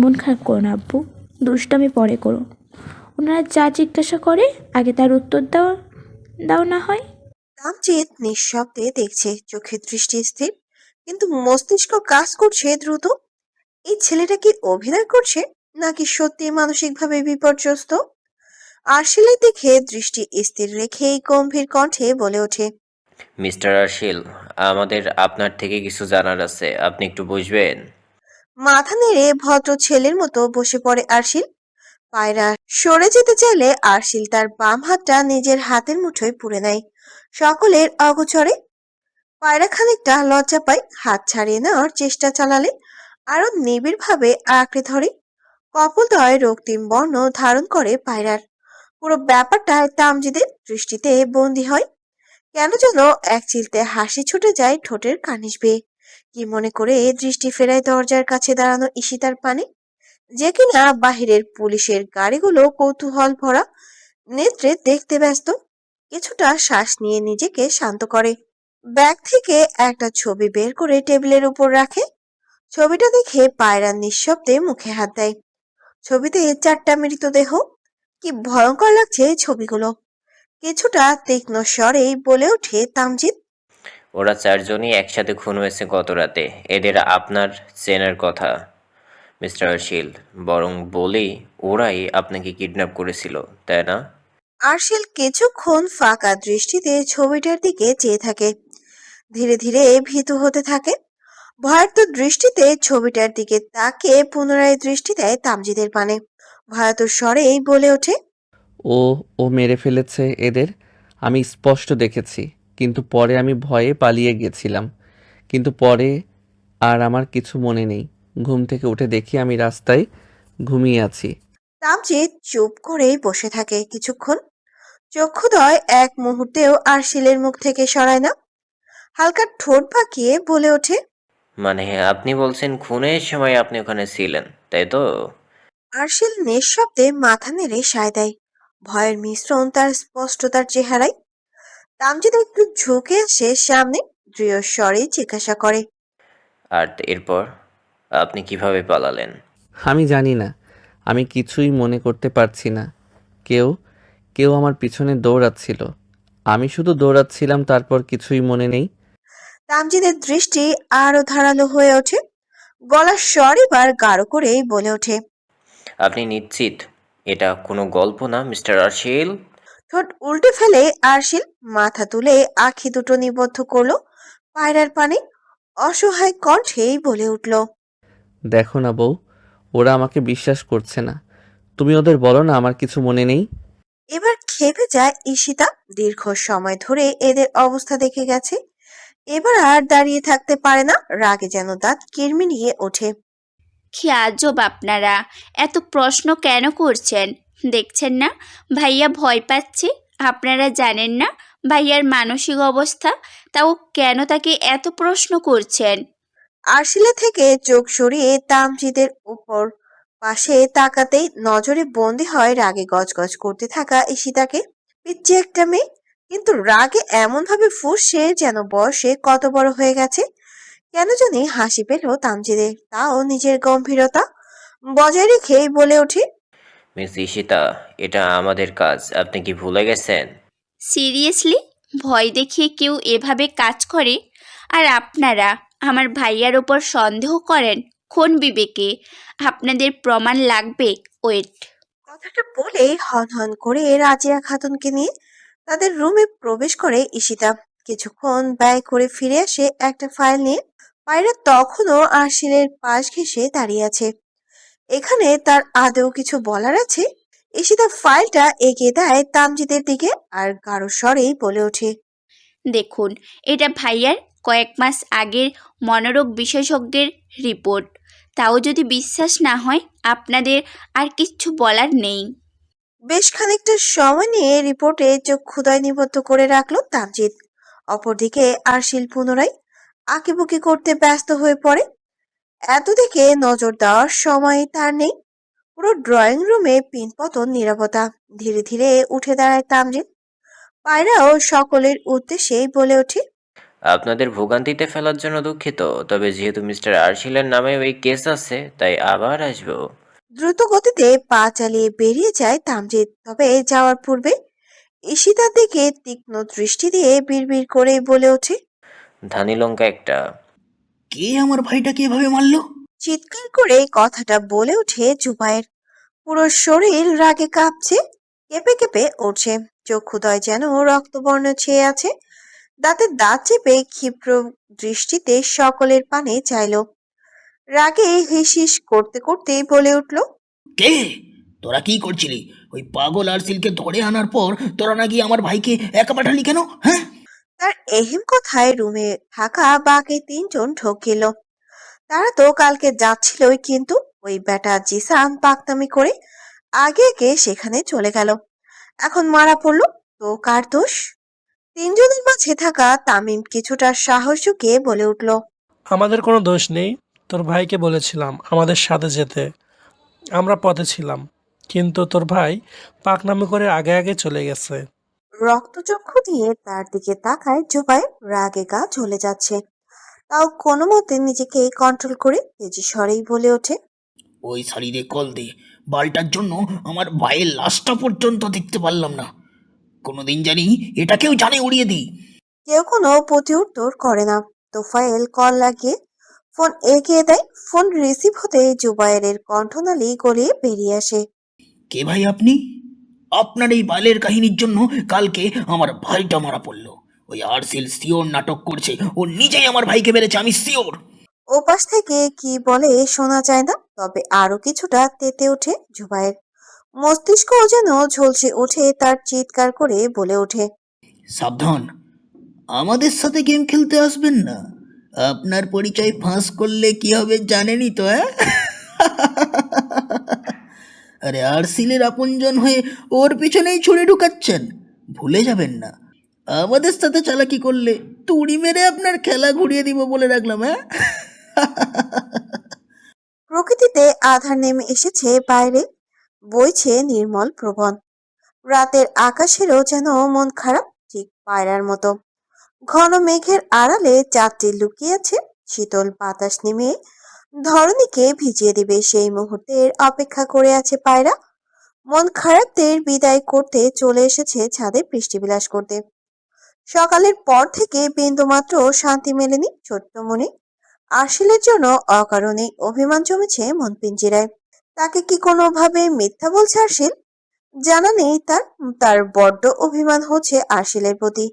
মন খারাপ করো না আব্বু, দুষ্টামি পরে করো। ওনারা যা জিজ্ঞাসা করে আগে তার উত্তর দাও দাও না হয়। তামজিৎ নিঃশব্দে দেখছে, চোখে দৃষ্টি স্থির, কিন্তু মস্তিষ্ক কাজ করছে দ্রুত। এই ছেলেটা কি অভিনয় করছে, নাকি সত্যি মানসিকভাবে বিপর্যস্ত? আরশিলের দিকে দৃষ্টি স্থির রেখে গম্ভীর কণ্ঠে বলে ওঠে, মিস্টার আরশিল, আমাদের আপনার থেকে কিছু জানার আছে, আপনি একটু বুঝবেন। মাথা নেড়ে ভদ্র ছেলের মতো বসে পড়ে আরশিল। পায়রা সরে যেতে চাইলে আরশিল তার বাম হাতটা নিজের হাতের মুঠোয় পুরে নেয়। সকলের অগোচরে পায়রা খানিকটা লজ্জা পায়, হাত ছাড়িয়ে নেওয়ার চেষ্টা চালালে আরো নিবিড় ভাবে আঁকড়ে ধরে। কপোলদ্বয় রক্তিম বর্ণ ধারণ করে পায়রার। পুরো ব্যাপারটায় তামজিদের দৃষ্টিতে বন্দী হয়। কেন যেন এক চিলতে হাসি ছুটে যায় ঠোঁটের কার্নিশ বেয়ে। কি মনে করে দৃষ্টি ফেরায় দরজার কাছে দাঁড়ানো ঈশিতার পানে, যে কিনা বাহিরের পুলিশের গাড়িগুলো কৌতূহল ভরা নেত্রে দেখতে ব্যস্ত। কিছুটা শ্বাস নিয়ে নিজেকে শান্ত করে। ব্যাগ থেকে একটা ছবি বের করে টেবিলের উপর রাখে। ছবিটা দেখে পায়রা নিঃশব্দে মুখে হাত দেয়। ছবিতে 4টা মৃতদেহ। কি ভয়ঙ্কর লাগছে ছবিগুলো। কিছুটা তীক্ষ্ণ স্বরেই বলে ওঠে তামজিৎ, ওরা চারজনই একসাথে খুন হয়েছে গত রাতে। এদের আপনার চেনার কথা মিস্টার আরশিল, বরং বলি ওরাই আপনাকে কিডন্যাপ করেছিল, তাই না? আরশিল কিছুক্ষণ ফাঁকা দৃষ্টিতে ছবিটার দিকে চেয়ে থাকে। ধীরে ধীরে ভীতু হতে থাকে। ভয়ার্ত দৃষ্টিতে ছবিটার দিকে তাকিয়ে পুনরায় দৃষ্টি দেয় তামজিদের পানে। ভয়াত স্বরেই বলে ওঠে, ও ও মেরে ফেলেছে এদের। আমি স্পষ্ট দেখেছি, কিন্তু পরে আমি ভয়ে পালিয়ে গেছিলাম। কিন্তু পরে আর আমার কিছু মনে নেই। ঘুম থেকে উঠে দেখি আমি রাস্তায় ঘুমিয়ে আছি। তামজিৎ চুপ করেই বসে থাকে কিছুক্ষণ। চক্ষুদ্বয় এক মুহূর্তেও আরশিলের মুখ থেকে সরায় না। হালকা ঠোঁট পাকিয়ে বলে ওঠে, মানে আপনি বলছেন খুনের সময় আপনি ওখানে ছিলেন, তাই তো? আরশিল নিঃশব্দে মাথা নেড়ে সায় দেয়। ভয়ের মিশ্রণ তার স্পষ্টতার চেহারায়। তামজিৎ একটু ঝুঁকে আসে সামনে, দৃঢ় স্বরে জিজ্ঞাসা করে, আর এরপর আপনি কিভাবে পালালেন? আমি জানি না, আমি কিছুই মনে করতে পারছি না। কেউ কেউ আমার পিছনে দৌড়াচ্ছিল, আমি শুধু দৌড়াচ্ছিলাম, তারপর কিছুই মনে নেই। তামজিদের দৃষ্টি আরো ধারালো হয়ে ওঠে। গলার স্বর এবার গাঢ় করেই বলে ওঠে, আপনি নিশ্চিত এটা কোনো গল্প না মিস্টার আরশিল? ঠোঁট উল্টে ফেলে আরশিল, মাথা তুলে আঁখি দুটো নিবদ্ধ করলো পায়রার পানে। অসহায় কণ্ঠেই বলে উঠল, দেখো না বউ, ওরা আমাকে বিশ্বাস করছে না। তুমি ওদের বলো না আমার কিছু মনে নেই। এবার ক্ষেপে যায় ঈশিতা। দীর্ঘ সময় ধরে এদের অবস্থা দেখে গেছে। এবার আর দাঁড়িয়ে থাকতে পারে না, রাগে যেন দাঁত কিরমিরিয়ে ওঠে। কি আজব আপনারা, এত প্রশ্ন কেন করছেন? দেখছেন না ভাইয়া ভয় পাচ্ছে? আপনারা জানেন না ভাইয়ার মানসিক অবস্থা, তাও কেন তাকে এত প্রশ্ন করছেন? আরশিলা থেকে চোখ সরিয়ে তামজিদের উপর পাশে তাকাতেই নজরে বন্দি হয় রাগে গজগজ করতে থাকা ঈশিতাকে। পিচ্ছি একটা মেয়ে, কিন্তু রাগে এমন ভাবে ফুঁসছে যেন বয়সে কত বড় হয়ে গেছে। কেন জানি হাসি পেল তামজিদের, তাও নিজের গম্ভীরতা বজায় রেখেই বলে ওঠে, মিস ঈশিতা, এটা আমাদের কাজ, আপনি কি ভুলে গেছেন? সিরিয়াসলি ভয় দেখিয়ে কেউ এভাবে কাজ করে? আর আপনারা আমার ভাইয়ার ওপর সন্দেহ করেন কোন বিবেকে? আপনাদের প্রমাণ লাগবে, ওয়েট। কথাটা বলে হন হন করে রাজিয়া খাতুনকে নিয়ে তাদের রুমে প্রবেশ করে ঈশিতা। কিছুক্ষণ ব্যয় করে ফিরে আসে একটা ফাইল নিয়ে। পায়রা তখনও আরশিলের পাশ ঘেঁষে দাঁড়িয়ে আছে। এখানে তার আদৌ কিছু বলার আছে? ঈশিতা ফাইলটা এগিয়ে দেয় তামজিদের দিকে আর গাঢ় স্বরেই বলে ওঠে, দেখুন, এটা ভাইয়ার কয়েক মাস আগের মনোরোগ বিশেষজ্ঞের রিপোর্ট। তাও যদি বিশ্বাস না হয় আপনাদের আর কিচ্ছু বলার নেই। বেশ খানিকটা সময় নিয়ে রিপোর্টে চোখ ক্ষুদায় নিবদ্ধ করে রাখলো তামজিদ। অপরদিকে আরশিল পুনরায় আঁকিবুকি করতে ব্যস্ত হয়ে পড়ে। এত দিকে নজর দেওয়ার সময় তার নেই। পুরো ড্রয়িং রুমে পিনপতন নীরবতা। ধীরে ধীরে উঠে দাঁড়ায় তামজিদ। পায়রাও সকলের উদ্দেশ্যেই বলে ওঠে, আপনাদের ভোগান্তিতে ফেলার জন্য দুঃখিত, তবে যেহেতু মিস্টার আরশিলের নামে ওই কেস আছে, তাই আবার আসবো। দ্রুত গতিতে পা চালিয়ে বেরিয়ে যায় তামজিৎ। তবে যাওয়ার পূর্বে ঈশিতার দিকে তীক্ষ্ণ দৃষ্টি দিয়ে বিড়বিড় করে বলে ওঠে, ধানি লঙ্কা একটা। কে আমার ভাইটাকে এভাবে মারলো? চিৎকার করে কথাটা বলে ওঠে জুবায়ের। পুরো শরীর রাগে কাঁপছে, কেঁপে কেঁপে উঠছে, চক্ষুদয় যেন রক্তবর্ণ ছেয়ে আছে। দাঁতে দাঁত চেপে ক্ষিপ্র দৃষ্টিতে সকলের পানে চাইল। রাগে হিসিস করতে করতে বলে উঠল, কে? তোরা কি করছিলি? ওই পাগল আরসিলকে ধরে আনার পর তোরা নাকি আমার ভাইকে একা পাঠালি কেন, হ্যাঁ? তার এহেম কথায় রুমে থাকা বাকি তিনজন ঢোকিল। তারা তো কালকে যাচ্ছিলই, কিন্তু ওই বেটা জিসান পাকতামি করে আগে আগে সেখানে চলে গেল। এখন মারা পড়ল, তো কার দোষ? তিনজনের মাঝে থাকা তামিম কিছুটা সাহস জুগিয়ে বলে উঠল, আমাদের কোনো দোষ নেই। তোর ভাইকে বলেছিলাম আমাদের সাথে যেতে, আমরা পথে ছিলাম, কিন্তু তোর ভাই পাকনামি করে আগে আগে চলে গেছে। রক্তচক্ষু দিয়ে তার দিকে তাকায় জুবায়ের। রাগে গা জ্বলে যাচ্ছে, তাও কোনো মতে নিজেকে কন্ট্রোল করে তেজি স্বরেই বলে ওঠে, ওই শাড়িরে কল দে। বালটার জন্য আমার ভাইয়ের লাশটা পর্যন্ত দেখতে পারলাম না। কোনোদিন জানি এটাকেও জানে উড়িয়ে দিই। কেউ কোনো প্রতি উত্তর করে না। তোফায়েল কল লাগিয়ে ফোন এগিয়ে দেয়। ফোন রিসিভ হতেই জুবায়েরের কণ্ঠনালী গলিয়ে বেরিয়ে আসে। কে ভাই আপনি? আপনার এই বালের কাহিনীর জন্য কালকে আমার ভাইটা মারা পড়লো। ওই আরসিল সিওর নাটক করছে, ও নিজেই আমার ভাইকে মেরেছে, আমি সিওর। ওপাশ থেকে কি বলে শোনা যায় না, তবে আরো কিছুটা তেতে ওঠে জুবায়ের। মস্তিষ্ক যেন ঝলসে ওঠে, তার চিৎকার করে বলে ওঠে, সাবধান, আমাদের সাথে গেম খেলতে আসবেন না। আপনার পরিচয় ফাঁস করলে কি হবে জানেনই তো, হ্যাঁ? আরে আরসিলের আপনজন হয়ে ওর পিছনেই ছুরি ঢুকাচ্ছেন, ভুলে যাবেন না। আমাদের সাথে চালাকি করলে তুড়ি মেরে আপনার খেলা ঘুরিয়ে দিব বলে রাখলাম, হ্যাঁ? প্রকৃতিতে আধার নেমে এসেছে, বাইরে বইছে নির্মল প্রবণ। রাতের আকাশেরও যেন মন খারাপ, ঠিক পায়রার মতো। ঘন মেঘের আড়ালে চাঁদটি লুকিয়ে আছে। শীতল বাতাস নেমে ধরণীকে ভিজিয়ে দিবে, সেই মুহূর্তের অপেক্ষা করে আছে পায়রা। মন খারাপদের বিদায় করতে চলে এসেছে ছাদে বৃষ্টিবিলাস করতে। সকালের পর থেকে বিন্দুমাত্র শান্তি মেলেনি ছোট্ট মনে। আশিলের জন্য অকারণে অভিমান জমেছে মন পিঞ্জিরায়। তাকে কি কোনোভাবে মিথ্যা বলছে আশিল? জানা নেই তার। তার বড্ড অভিমান হচ্ছে আশিলের প্রতি।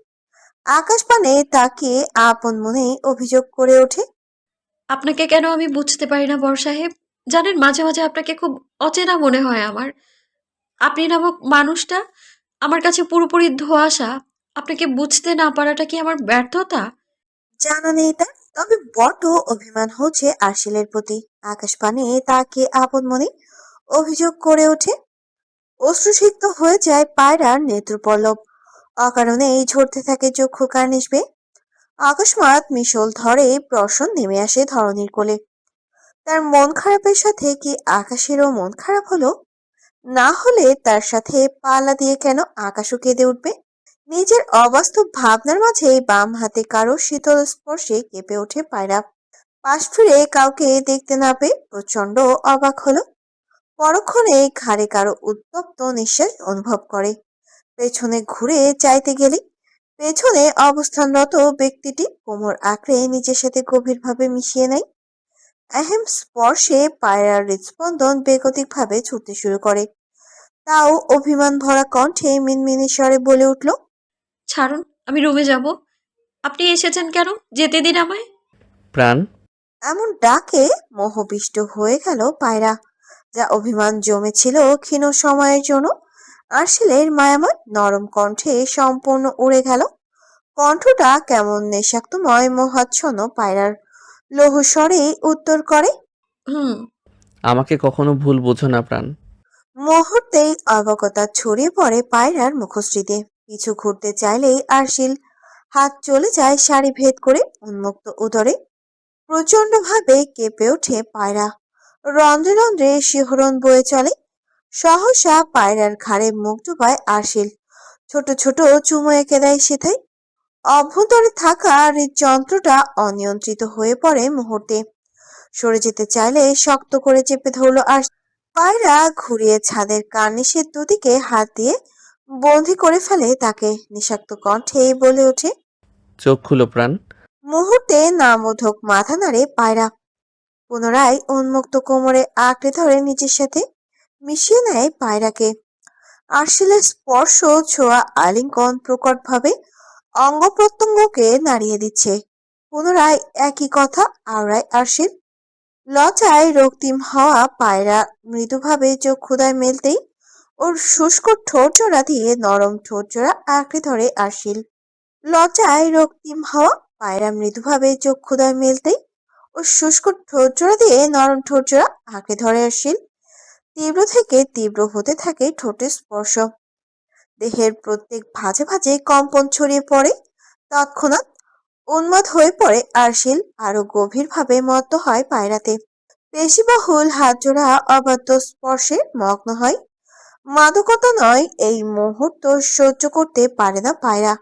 আকাশ পানে তাকে আপন মনে অভিযোগ করে ওঠে, আপনাকে কেন আমি বুঝতে পারি না বড় সাহেব। জানেন, মাঝে মাঝে আপনাকে খুব অচেনা মনে হয় আমার। আপনি নামক মানুষটা আমার কাছে পুরোপুরি ধোঁয়াশা। আপনাকে বুঝতে না পারাটা কি আমার ব্যর্থতা? জানা নেই তার, তবে বড্ড অভিমান হচ্ছে আশিলের প্রতি। আকাশ পানে তাকে আপন মনে অভিযোগ করে ওঠে। অশ্রুসিক্ত হয়ে যায় পায়রার নেত্রপল্লব। অকারণেই ঝরতে থাকে চক্ষু কার্নিশ বেয়ে। অকস্মাৎ মিশল ধরে প্রসন নেমে আসে ধরণীর কোলে। তার মন খারাপের সাথে কি আকাশেরও মন খারাপ হলো? না হলে তার সাথে পাল্লা দিয়ে কেন আকাশও কেঁদে উঠবে? নিজের অবাস্তব ভাবনার মাঝে বাম হাতে কারো শীতল স্পর্শে কেঁপে ওঠে পায়রা। পাশ ফিরে কাউকে দেখতে না পেয়ে প্রচন্ড অবাক হলো। পরক্ষণে ঘাড়ে কারো উত্তপ্ত নিঃশ্বাস অনুভব করে। পেছনে ঘুরে চাইতে গেলে পেছনে অবস্থানরত ব্যক্তিটি কোমর আঁকড়ে নিজের সাথে গভীরভাবে মিশিয়ে নেয়। আহেম স্পর্শে পায়রার হৃদস্পন্দন বেগতিকভাবে ছুটতে শুরু করে। তাও অভিমান ভরা কণ্ঠে মিনমিনে স্বরে বলে উঠল, ছাড়ুন, আমি রুমে যাব। আপনি এসেছেন কেন? যেতে দিন আমায়। প্রাণ, এমন ডাকে মোহবিষ্ট হয়ে গেল পায়রা। যা অভিমান জমেছিল ক্ষীণ সময়ের জন্য আরশিলের মায়াময় নরম কণ্ঠে সম্পূর্ণ উড়ে গেল। কণ্ঠটা কেমন নেশাক্তময় মোহাচ্ছন্ন পায়রার। লৌহ স্বরে উত্তর করে, হুম। আমাকে কখনো ভুল বোঝো না প্রাণ। মুহূর্তেই অবগতা ছড়িয়ে পড়ে পায়রার মুখশ্রীতে। পিছু ঘুরতে চাইলেই আরশিল হাত চলে যায় শাড়ি ভেদ করে উন্মুক্ত উদরে। প্রচন্ড ভাবে কেঁপে ওঠে পায়রা। রন্ধ্রে রন্ধ্রে শিহরণ বয়ে চলে। সহসা পায়রার ঘাড়ে মুখ ডুবায় আরশিল। ছোট ছোট চুমু এঁকে দেয় সেথায়। অভ্যন্তরে থাকা হৃদযন্ত্রটা অনিয়ন্ত্রিত হয়ে পড়ে মুহূর্তে। সরে যেতে চাইলে শক্ত করে চেপে ধরল আর পায়রা ঘুরিয়ে ছাদের কার্নিশের দুদিকে হাত দিয়ে বন্দি করে ফেলে তাকে। নিঃশব্দ কণ্ঠে বলে ওঠে। চোখ খুলো প্রাণ। মুহূর্তে নামোধক মাথা নাড়ে পায়রা। পুনরায় উন্মুক্ত কোমরে আঁকড়ে ধরে নিজের সাথে মিশিয়ে নেয় পায়রাকে। আরশিলের স্পর্শ, ছোঁয়া, আলিঙ্গন প্রকটভাবে অঙ্গ প্রত্যঙ্গকে নাড়িয়ে দিচ্ছে। পুনরায় একই কথা আওড়ায় আরশিল। লজ্জায় রক্তিম হওয়া পায়রা মৃদুভাবে চোখ ক্ষুদায় মেলতেই ওর শুষ্ক ঠোঁট জোড়া দিয়ে নরম ঠোঁট জোড়া আঁকড়ে ধরে আরশিল। লজ্জায় রক্তিম হওয়া পায়রা মৃদুভাবে চোখ ক্ষুদায় মেলতেই ওর শুষ্ক ঠোঁট জোড়া দিয়ে নরম ঠোঁট জোড়া আঁকড়ে ধরে আরশিল। তীব্র থেকে তীব্র হতে থাকে ঠোঁটের স্পর্শ। দেহের প্রত্যেক ভাঁজে ভাঁজে কম্পন ছড়িয়ে পড়ে। তৎক্ষণাৎ উন্মাদ হয়ে পড়ে আরশিল, আরো গভীরভাবে মত্ত হয় পায়রাতে। পেশিবহুল হাত জোড়া অবাধ্য স্পর্শে মগ্ন হয়। মাদকতা নয়, এই মুহূর্ত সহ্য করতে পারে না পায়রা।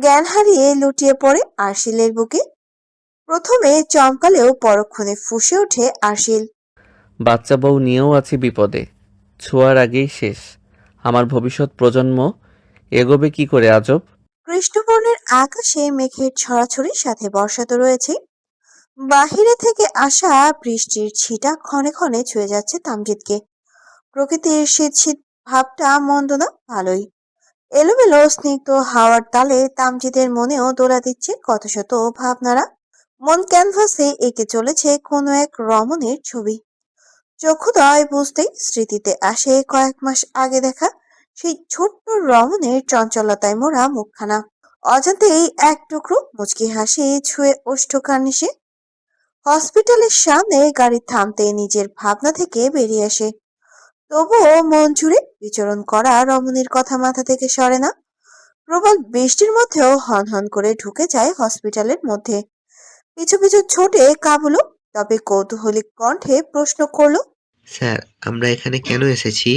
জ্ঞান হারিয়ে লুটিয়ে পড়ে আরশিলের বুকে। প্রথমে চমকালেও পরক্ষণে ফুঁসে ওঠে আরশিল। বাচ্চা বউ নিয়েও আছি বিপদে। ছোঁয়ার আগেই শেষ। আমার ভবিষ্যৎ প্রজন্ম এগোবে কি করে আজব? কৃষ্ণবর্ণের আকাশে মেঘের ছড়াছড়ির সাথে বর্ষা তো রয়েছে। বাহিরে থেকে আসা বৃষ্টির ছিটা ক্ষণে ক্ষণে ছুঁয়ে যাচ্ছে তামজিৎকে। প্রকৃতির শীত শীত ভাবটা মন্দ না, ভালোই। এলোমেলো স্নিগ্ধ হাওয়ার তালে তামজিদের মনেও দোলা দিচ্ছে কত শত ভাবনারা। মন ক্যানভাসে এঁকে চলেছে কোনো এক রমণীর ছবি। চক্ষুদয় বুঝতেই স্মৃতিতে আসে কয়েক মাস আগে দেখা সেই ছোট্ট রমণীর চঞ্চলতায় মোড়া মুখখানা। অজান্তেই এক টুকরো মুচকি হাসি ছুঁয়ে ওষ্ঠ কার্নিশে। হসপিটালের সামনে গাড়ি থামতে নিজের ভাবনা থেকে বেরিয়ে আসে। তবুও মন জুড়ে বিচরণ করা রমণীর কথা মাথা থেকে সরে না। প্রবল বৃষ্টির মধ্যেও হনহন করে ঢুকে যায় হসপিটালের মধ্যে। পিছু পিছু ছোটে কাবুলো, তবে কৌতূহলী কণ্ঠে প্রশ্ন করলো। স্যার, আমরা এখানে কেন এসেছি?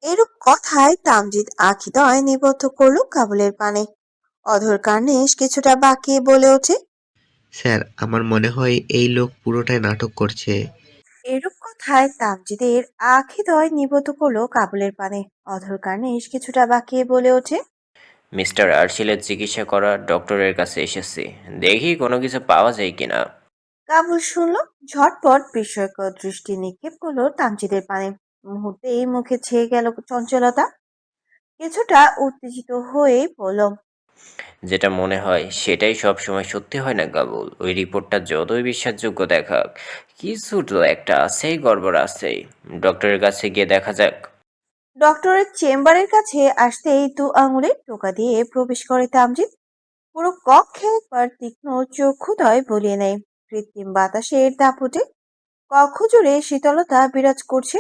এরূপ কথায় তামজিৎ আখিদয় নিবদ্ধ করলো কাবুলের পানে। অধর কার্নিশ কিছুটা বাঁকিয়ে বলে ওঠে। স্যার, আমার মনে হয় এই লোক পুরোটাই নাটক করছে। এরূপ কথায় তামজিদের আখিদয় নিবদ্ধ করলো কাবুলের পানে। অধর কার্নিশ কিছুটা বাঁকিয়ে বলে ওঠে। মিস্টার আরশিলের চিকিৎসা করা ডক্টরের কাছে এসেছি, দেখি কোনো কিছু পাওয়া যায় কিনা। কাবুল শুনল, ঝটপট বিস্ময়কর দৃষ্টি নিক্ষেপ করলো তামজিদের পানে। মুহূর্তেই মুখে ছেয়ে গেল চঞ্চলতা। কিছুটা উত্তেজিত হয়ে বলল। যেটা মনে হয় সেটাই সব সময় সত্যি হয় না কাবুল। ওই রিপোর্টটা যতই বিশ্বাসযোগ্য দেখাক, কিছু তো একটা আছেই, গড়বড় আছেই। ডক্টরের কাছে গিয়ে দেখা যাক। ডক্টরের চেম্বারের কাছে আসতেই দু আঙুলে টোকা দিয়ে প্রবেশ করে তামজিদ। পুরো কক্ষে একবার তীক্ষ্ণ চক্ষুদয় বলিয়ে নেয়। কৃত্রিম বাতাসের দাপটে কক্ষ জুড়ে শীতলতা বিরাজ করছে।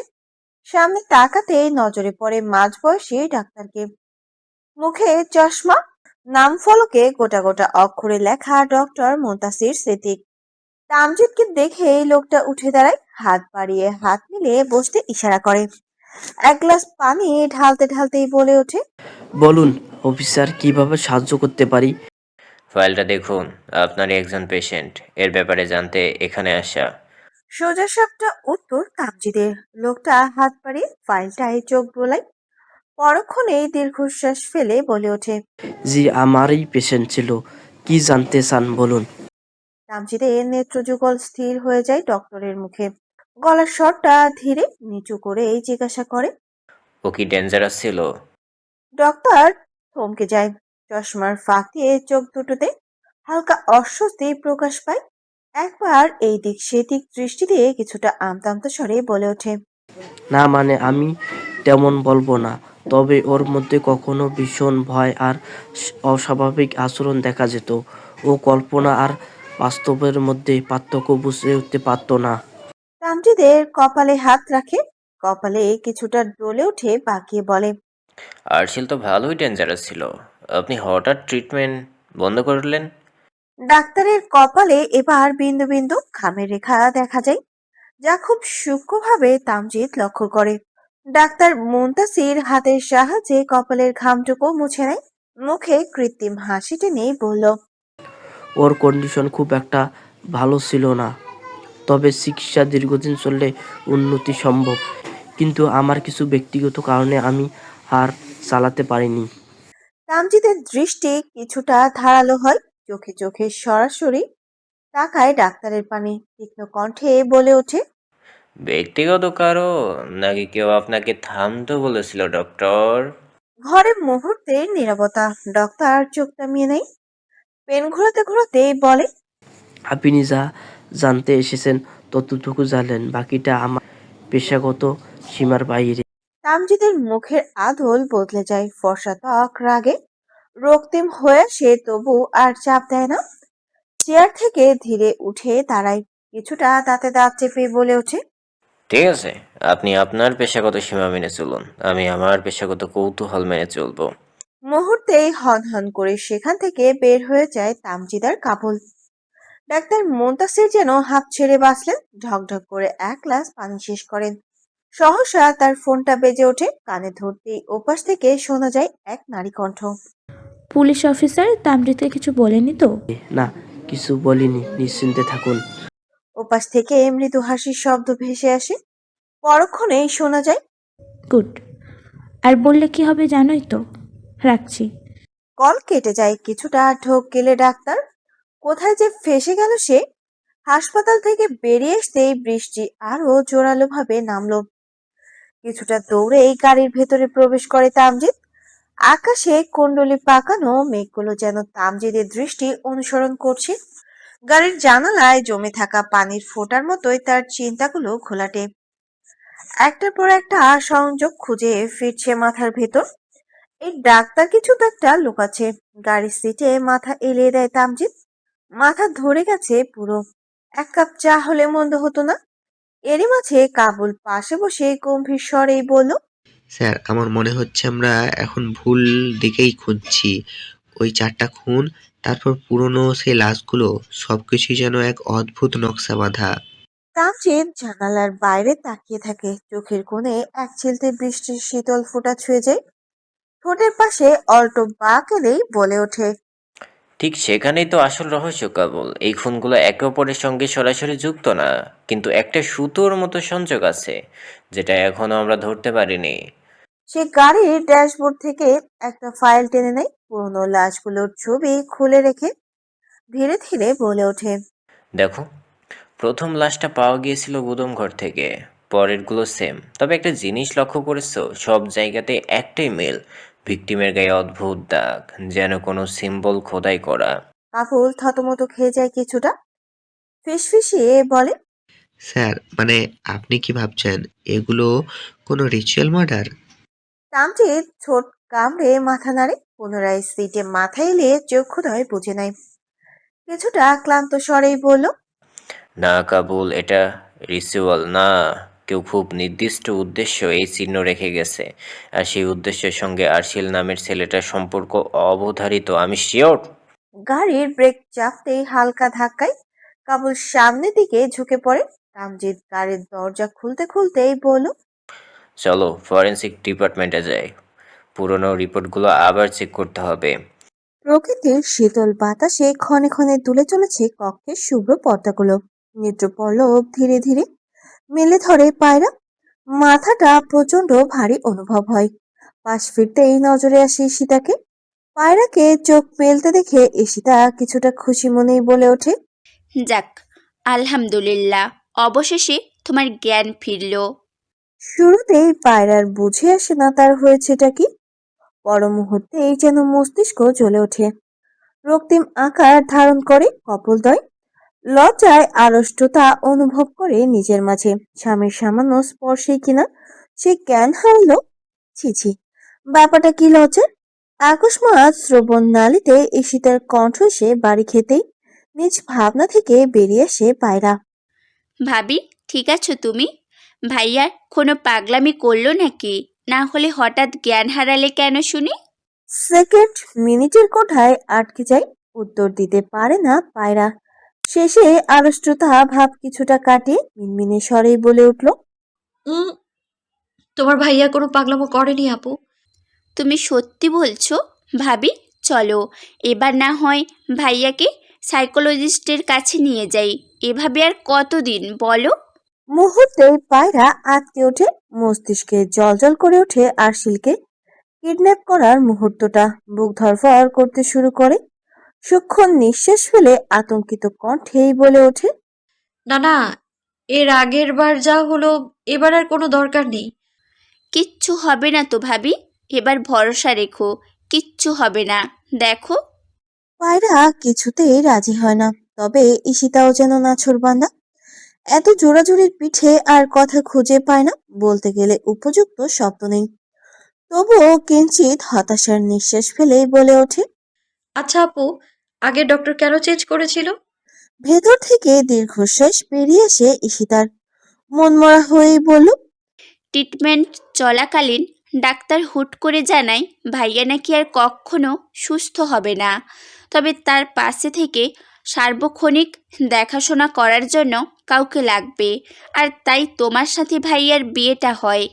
সামনে তাকাতে নজরে পড়ে মাঝবয়সী ডাক্তারকে। মুখে চশমা, নাম ফলকে গোটা গোটা অক্ষরে লেখা ডক্টর মুনতাসির সিদ্দিক। তামজিদকে দেখে লোকটা উঠে দাঁড়ায়, হাত বাড়িয়ে হাত মিলিয়ে বসতে ইশারা করে। এক গ্লাস পানি ঢালতে ঢালতেই বলে ওঠে। বলুন অফিসার, কিভাবে সাহায্য করতে পারি? ফাইলটা দেখুন, আপনারই একজন পেশেন্ট, এর ব্যাপারে জানতে এখানে আসা। সোজা সাপটা উত্তর তামজিদের। লোকটা হাত বাড়িয়ে ফাইলটায় চোখ বোলায়। পরক্ষণে দীর্ঘশ্বাস ফেলে বলে ওঠে। জি, আমারই পেশেন্ট ছিল। কি জানতে চান বলুন। তামজিদের নেত্রযুগল স্থির হয়ে যায় ডক্টরের মুখে। গলার স্বরটা ধীরে নিচু করে জিজ্ঞাসা করে। ও কি ডেঞ্জারাস ছিল? ডক্টর থমকে যায়। চশমার ফাঁক দিয়ে চোখ দুটোতে হালকা অস্বস্তি প্রকাশ পায়। একবার এই দিক সেদিক দৃষ্টি দিয়ে কিছুটা আমতা আমতা স্বরে বলে ওঠে। না মানে আমি তেমন বলবো না, তবে ওর মধ্যে কখনো ভীষণ ভয় আর অস্বাভাবিক আচরণ দেখা যেত। ও কল্পনা আর বাস্তবের মধ্যে পার্থক্য বুঝে উঠতে পারতো না। তামজিদের কপালে হাত রাখে। কপালে কিছুটা ডলে উঠে বাঁকিয়ে বলে। আরশিল তো ভালোই ডেঞ্জারাস ছিল, আপনি হঠাৎ ট্রিটমেন্ট বন্ধ করলেন? ডাক্তারের কপালে এবার বিন্দু বিন্দু ঘামের রেখা দেখা যায়, যা খুব সূক্ষ্মভাবে তামজিদ লক্ষ্য করে। ডাক্তার মুনতাসির হাতের সাহায্যে কপালের ঘামটুকু মুছে নেয়। মুখে কৃত্রিম হাসি টেনে বলল। ওর কন্ডিশন খুব একটা ভালো ছিল না, তবে চিকিৎসা দীর্ঘদিন চললে উন্নতি সম্ভব। কিন্তু আমার কিছু ব্যক্তিগত কারণে আমি আর চালাতে পারিনি। তামজিদের দৃষ্টি কিছুটা ধারালো হয়, চোখে চোখে সরাসরি তাকায় ডাক্তারের পানে, তীক্ষ্ণ কণ্ঠে বলে ওঠে, ব্যক্তিগত কারণ নাকি কেউ আপনাকে থামতে বলেছিল ডক্টর? ঘরে মুহূর্তে নীরবতা। ডক্টর চোখ নামিয়ে নেয়, পেন ঘোরাতে ঘোরাতে বলে, আপনি যা জানতে এসেছেন ততটুকু জানলেন, বাকিটা আমার পেশাগত সীমার বাইরে। তামজিদের মুখের আদল বদলে যায়, ফর্সা ত্বক রাগে রক্তিম হয়ে সে তবু আর চাপ দেয় না। চেয়ার থেকে ধীরে উঠে দাঁড়ায়, কিছুটা দাঁতে দাঁত চেপে বলে ওঠে, ঠিক আছে, আপনি আপনার পেশাগত সীমা মেনে চলুন, আমি আমার পেশাগত কৌতূহল মেনে চলবো। মুহূর্তেই হন হন করে সেখান থেকে বের হয়ে যায় তামজিদ আর কাবুল। ডাক্তার মুনতাসির যেন হাঁপ ছেড়ে বাঁচলেন, ঢকঢক করে এক গ্লাস পানি শেষ করেন। সহসা তার ফোনটা বেজে ওঠে, কানে ধরতেই ওপাশ থেকে শোনা যায় এক নারী কণ্ঠ। পুলিশ অফিসার তামজিদকে কিছু বলেনি তো? না, কিছু বলিনি, নিশ্চিন্তে থাকুন। ওপাশ থেকে মৃদু হাসির শব্দ ভেসে আসে, পরক্ষণেই শোনা যায়, গুড। আর বললে কি হবে জানোই তো। রাখছি। কল কেটে যায়। কিছুটা ঢোক গেলে ডাক্তার কোথায় যে ফেসে গেল সে। হাসপাতাল থেকে বেরিয়ে আসতেই বৃষ্টি আরো জোরালো ভাবে নামলো। কিছুটা দৌড়েই গাড়ির ভেতরে প্রবেশ করে তামজিদ। আকাশে কুণ্ডলি পাকানো মেঘগুলো যেন তামজিদের দৃষ্টি অনুসরণ করছে। গাড়ির জানালায় জমে থাকা পানির ফোঁটার মতোই তার চিন্তাগুলো ঘোলাটে, একটার পর একটা সংযোগ খুঁজে ফিরছে মাথার ভেতর। এই ডাক্তার কিছু তো একটা লুকাচ্ছে। গাড়ির সিটে মাথা এলিয়ে দেয় তামজিদ। মাথা ধরে গেছে পুরো। এক কাপ চা হলে মন্দ হতো না। এরই মাঝে কাবুল পাশে বসে গম্ভীর স্বরেই বলল, স্যার, আমার মনে হচ্ছে আমরা এখন ভুল দিকেই খুঁজছি। ওই 4টা খুন, তারপর পুরনো সেই লাশগুলো, সবকিছুই যেন এক অদ্ভুত নকশা বাঁধা। তামজিদ জানালার বাইরে তাকিয়ে থাকে, চোখের কোণে এক চিলতে বৃষ্টির শীতল ফোঁটা ছুঁয়ে যায়। ঠোঁটের পাশে অল্প বাঁক এলেই বলে ওঠে, ঠিক সেখানেই তো আসল রহস্য কাবুল। এই খুনগুলো একে অপরের সঙ্গে সরাসরি যুক্ত না, কিন্তু একটা সুতোর মতো সংযোগ আছে, যেটা এখনো আমরা ধরতে পারিনি। সে গাড়ির ড্যাশবোর্ড থেকে একটা ফাইল টেনে নেয়, পুরোনো লাশগুলোর ছবি খুলে রেখে ধীরে ধীরে বলে ওঠে, দেখো, প্রথম লাশটা পাওয়া গিয়েছিল গুদাম ঘর থেকে, পরেরগুলো সেম। তবে একটা জিনিস লক্ষ্য করেছো, সব জায়গাতে একটাই মিল, ভিকটিমের গায়ে অদ্ভুত দাগ, যেন কোনো সিম্বল খোদাই করা। কাবুল থতমত খেয়ে যায় কিছুটা, ফিসফিসিয়ে বলে, স্যার, মানে আপনি কি ভাবছেন এগুলো কোনো রিচুয়াল মার্ডার? তামজিদ ঠোঁট কামড়ে মাথা নাড়ে, পুনরায় সিটে মাথা এলিয়ে চক্ষুদয় বুঝে নেয়। কিছুটা ক্লান্ত স্বরেই বলল, না কাবুল, এটা রিচুয়াল না। কেউ খুব নির্দিষ্ট উদ্দেশ্য এই চিহ্ন রেখে গেছে, আর সেই উদ্দেশ্যের সঙ্গে আরশিল নামের ছেলেটার সম্পর্ক অবধারিত, আমি শিওর। গাড়ির ব্রেক চাপতেই হালকা ধাক্কায় কাবুল সামনের দিকে ঝুঁকে পড়ে। তামজিদ গাড়ির দরজা খুলতে খুলতেই বলল, চলো ফরেন্সিক ডিপার্টমেন্টে যাই, পুরনো রিপোর্টগুলো আবার চেক করতে হবে। প্রকৃতির শীতল বাতাসে ক্ষণে ক্ষণে দুলে চলেছে কক্ষের শুভ্র পর্দাগুলো। নেত্রপল্লব ধীরে ধীরে মেলে ধরে পায়রা। মাথাটা প্রচন্ড ভারী অনুভব হয়। পাশ ফিরতেই নজরে আসে ঈশিতাকে। পায়রাকে চোখ মেলতে দেখে ঈশিতা কিছুটা খুশি মনেই বলে ওঠে, যাক, আলহামদুলিল্লাহ, অবশেষে তোমার জ্ঞান ফিরল। শুরুতেই পায়রার বুঝে আসে না তার হয়েছেটা কি। পর মুহূর্তেই যেন মস্তিষ্ক জ্বলে ওঠে, রক্তিম আকার ধারণ করে কপোলদ্বয়। লজ্জায় আড়ষ্টতা অনুভব করে নিজের মাঝে। স্বামীর সামান্য স্পর্শেই কিনা সে জ্ঞান হারালো। ছি ছি, ব্যাপারটা কি লজ্জার। আকস্মাৎ শ্রবণ নালীতে ঈশিতার কণ্ঠ এসে বাড়ি খেতেই নিজ ভাবনা থেকে বেরিয়ে আসে পায়রা। ভাবি, ঠিক আছো তুমি? ভাইয়া কোনো পাগলামি করলো নাকি? না হলে হঠাৎ জ্ঞান হারালে কেন শুনি? সেকেন্ড মিনিটের কোঠায় আটকে যায়, উত্তর দিতে পারে না পায়রা। শেষে আড়ষ্টতা ভাব কিছুটা কাটিয়ে মিনমিনে স্বরেই বলে উঠল, উম তোমার ভাইয়া কোনো পাগলামো করেনি আপু। তুমি সত্যি বলছো? ভাবি, চলো এবার না হয় ভাইয়াকে সাইকোলজিস্টের কাছে নিয়ে যাই। এভাবে আর কতদিন বলো? মুহূর্তেই পায়রা আটকে ওঠে, মস্তিষ্কে জলজল করে ওঠে আরশিলকে কিডন্যাপ করার মুহূর্তটা। বুক ধড়ফড় করতে শুরু করে, সূক্ষ্ম নিঃশ্বাস ফেলে আতঙ্কিত কণ্ঠেই বলে ওঠে, না না, এর আগের বার যা হলো এবার আর কোনো দরকার নেই। কিচ্ছু হবে না তো ভাবি, এবার ভরসা রেখো, কিচ্ছু হবে না, দেখো। পায়রা কিছুতেই রাজি হয় না। তবে ঈশিতাও যেন নাছোড়বান্দা, এত জোরাজুরির পিঠে আর কথা খুঁজে পায় না, বলতে গেলে উপযুক্ত শব্দ নেই। তবুও কিঞ্চিত হতাশার নিঃশ্বাস ফেলেই বলে ওঠে, আচ্ছা আপু, আগের ডক্টর কেন চেঞ্জ করেছিল? ভেতর থেকে দীর্ঘশ্বাস বেরিয়ে আসে ঈশিতার। মনমরা হয়েই বলল, ট্রিটমেন্ট চলাকালীন ডাক্তার হুট করে জানায় ভাইয়া নাকি আর কখনো সুস্থ হবে না, তবে তার পাশে থেকে সার্বক্ষণিক দেখাশোনা করার জন্য কাউকে লাগবে, আর তাই তোমার সাথে ভাইয়ার বিয়েটা হয়।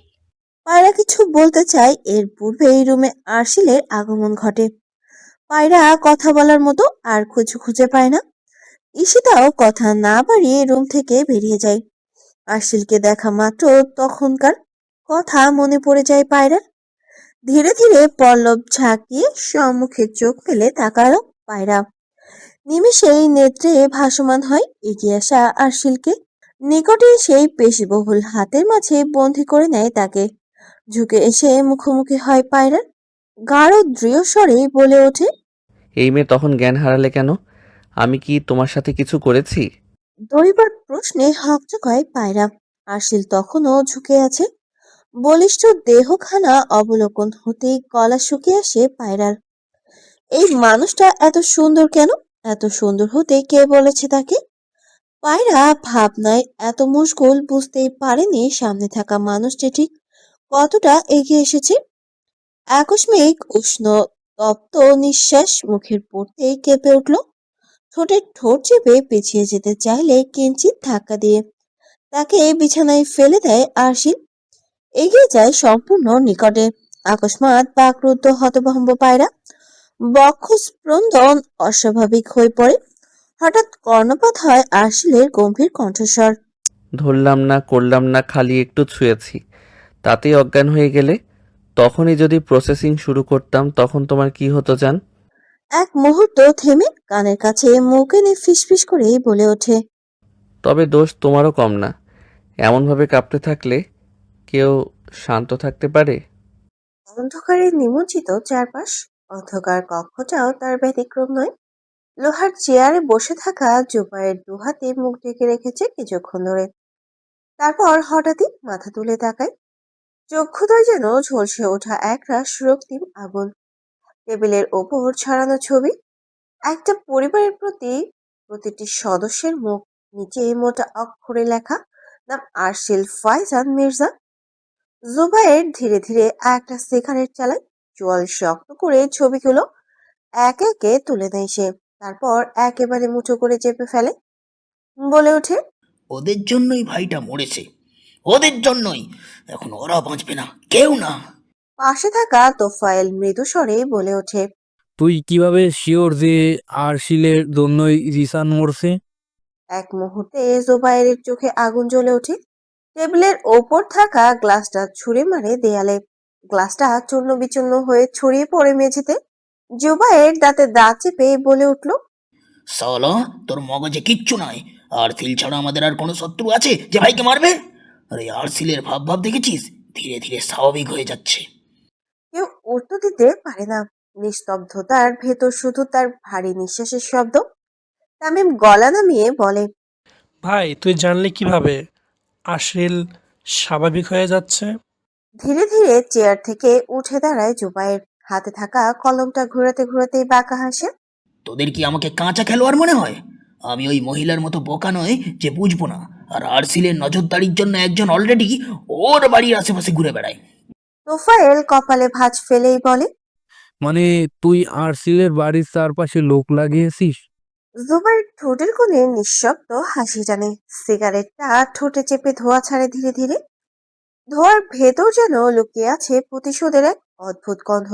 পায়রা কিছু বলতে চায়, এর পূর্বেই রুমে আরশিলের আগমন ঘটে। পায়রা কথা বলার মতো আর কিছু খুঁজে পায় না। ঈশিতাও কথা না বাড়িয়ে রুম থেকে বেরিয়ে যায়। আরশিলকে দেখা মাত্র তখনকার কথা মনে পড়ে যায় পায়রার। ধীরে ধীরে পল্লব ঝাঁকিয়ে সম্মুখে চোখ ফেলে তাকালো পায়রা। নিমেষেই নেত্রে ভাসমান হয় এগিয়ে আসা আরশিলকে। নিকটে সেই পেশিবহুল হাতের মাঝে বন্দি করে নেয় তাকে। ঝুঁকে এসে মুখোমুখি হয় পায়রার। গাঢ় দৃঢ় স্বরে বলে ওঠে, এই মেয়ে তখন জ্ঞান হারালে কেন? আমি কি তোমার সাথে কিছু করেছি? দৈবার প্রশ্নে হকচকায় পায়রা। আরশিল তখনও ঝুঁকে আছে। বলিষ্ঠ দেহখানা অবলোকন হতেই গলা শুকিয়ে আসে পায়রার। এই মানুষটা এত সুন্দর কেন? এত সুন্দর হতে কে বলেছে তাকে? পায়রা ভাবনায় এত মুশগুল, বুঝতেই পারেনি সামনে থাকা মানুষটি ঠিক কতটা এগিয়ে এসেছে। আকস্মিক উষ্ণ তপ্ত নিঃশ্বাস মুখের পড়তেই কেঁপে উঠল। ঠোঁটের ঠোঁট চেপে পিছিয়ে যেতে চাইলে কিঞ্চিত ধাক্কা দিয়ে তাকে বিছানায় ফেলে দেয় আরশিল। এগিয়ে যায় সম্পূর্ণ নিকটে। আকস্মাৎ বাকরুদ্ধ হতভম্ব পায়রা। বক্ষ স্পন্দন অস্বাভাবিক হয়ে পড়ে। হঠাৎ কর্ণপাত হয় আরশিলের গম্ভীর কণ্ঠস্বর। ধরলাম না, করলাম না, খালি একটু ছুঁয়েছি, তাতেই অজ্ঞান হয়ে গেলে? তখনই যদি প্রসেসিং শুরু করতাম তখন তোমার কি হতো জান? এক মুহূর্ত থেমে কানের কাছে মুখ এনে ফিসফিস করেই বলে ওঠে, তবে দোষ তোমারও কম না। এমনভাবে কাঁপতে থাকলে কেউ শান্ত থাকতে পারে? অন্ধকারে নিমজ্জিত চারপাশ। অন্ধকার কক্ষটাও তার ব্যতিক্রম নয়। লোহার চেয়ারে বসে থাকা জুবাইয়ের দুহাতে মুখ ঢেকে রেখেছে কিছুক্ষণ ধরে। তারপর হঠাৎই মাথা তুলে তাকায়। চক্ষুদ্বয় যেন ঝলসে ওঠা একরাশ রক্তিম আগুন। টেবিলের ওপর ছড়ানো ছবি। একটা পরিবারের প্রতি প্রতিটি সদস্যের মুখ, নিচে মোটা অক্ষরে লেখা নাম আরশিল ফাইজান মির্জা। জুবাইর ধীরে ধীরে একটা সিগারেট চালায়। চোয়াল শক্ত করে ছবিগুলো একে একে তুলে নেয় সে। তারপর একেবারে মুঠো করে চেপে ফেলে। বলে ওঠে, ওদের জন্যই ভাইটা মরেছে, ওদের জন্যই। এখন ওরা বাঁচবে না, কেউ না। পাশে থাকা তোফায়েল মৃদু স্বরে বলে ওঠে, তুই কিভাবে শিওর যে আরশিলের জন্যই রিসান মরছে? এক মুহূর্তে জুবাইরের চোখে আগুন জ্বলে ওঠে। টেবিলের ওপর থাকা গ্লাসটা ছুঁড়ে মারে দেয়ালে। গ্লাসটা চূর্ণ বিচূর্ণ হয়ে ছড়িয়ে পড়ে মেঝেতে। জুবাইর দাঁতে দাঁত চেপে বলে উঠল, সালা, তোর মগজে কিচ্ছু নাই। আরসিল ছাড়া আমাদের আর কোনো শত্রু আছে যে ভাইকে মারবে? আরে আরসিলের ভাব ভাব দেখেছিস? ধীরে ধীরে স্বাভাবিক হয়ে যাচ্ছে। কেউ উত্তর দিতে পারে না। নিস্তব্ধতার ভেতর শুধু তার ভারী নিঃশ্বাসের শব্দ। তামিম গলা নামিয়ে বলে, ভাই তুই জানলি কিভাবে আশরিল স্বাভাবিক হয়ে যাচ্ছে? ধীরে ধীরে চেয়ার থেকে উঠে দাঁড়ায় জুবাইর। হাতে থাকা কলমটা ঘুরাতে ঘুরাতেই বাঁকা হাসে। তোদের কি আমাকে কাঁচা খেলোয়াড় মনে হয়? আমি ওই মহিলার মতো বোকা নয় যে বুঝবো না। আর আরসিলের নজরদারির জন্য একজন অলরেডি ওর বাড়ির আশেপাশে ঘুরে বেড়ায়। তোফায়েল কপালে ভাঁজ ফেলেই বলে, মানে তুই আরশিলের বাড়ির চারপাশে লোক লাগিয়েছিস? জুবাইর ঠোঁটের কোণে নিঃশব্দ হাসি টানে। সিগারেটটা ঠোঁটে চেপে ধোঁয়া ছাড়ে ধীরে ধীরে। ধোঁয়ার ভেতর যেন লুকিয়ে আছে প্রতিশোধের এক অদ্ভুত গন্ধ।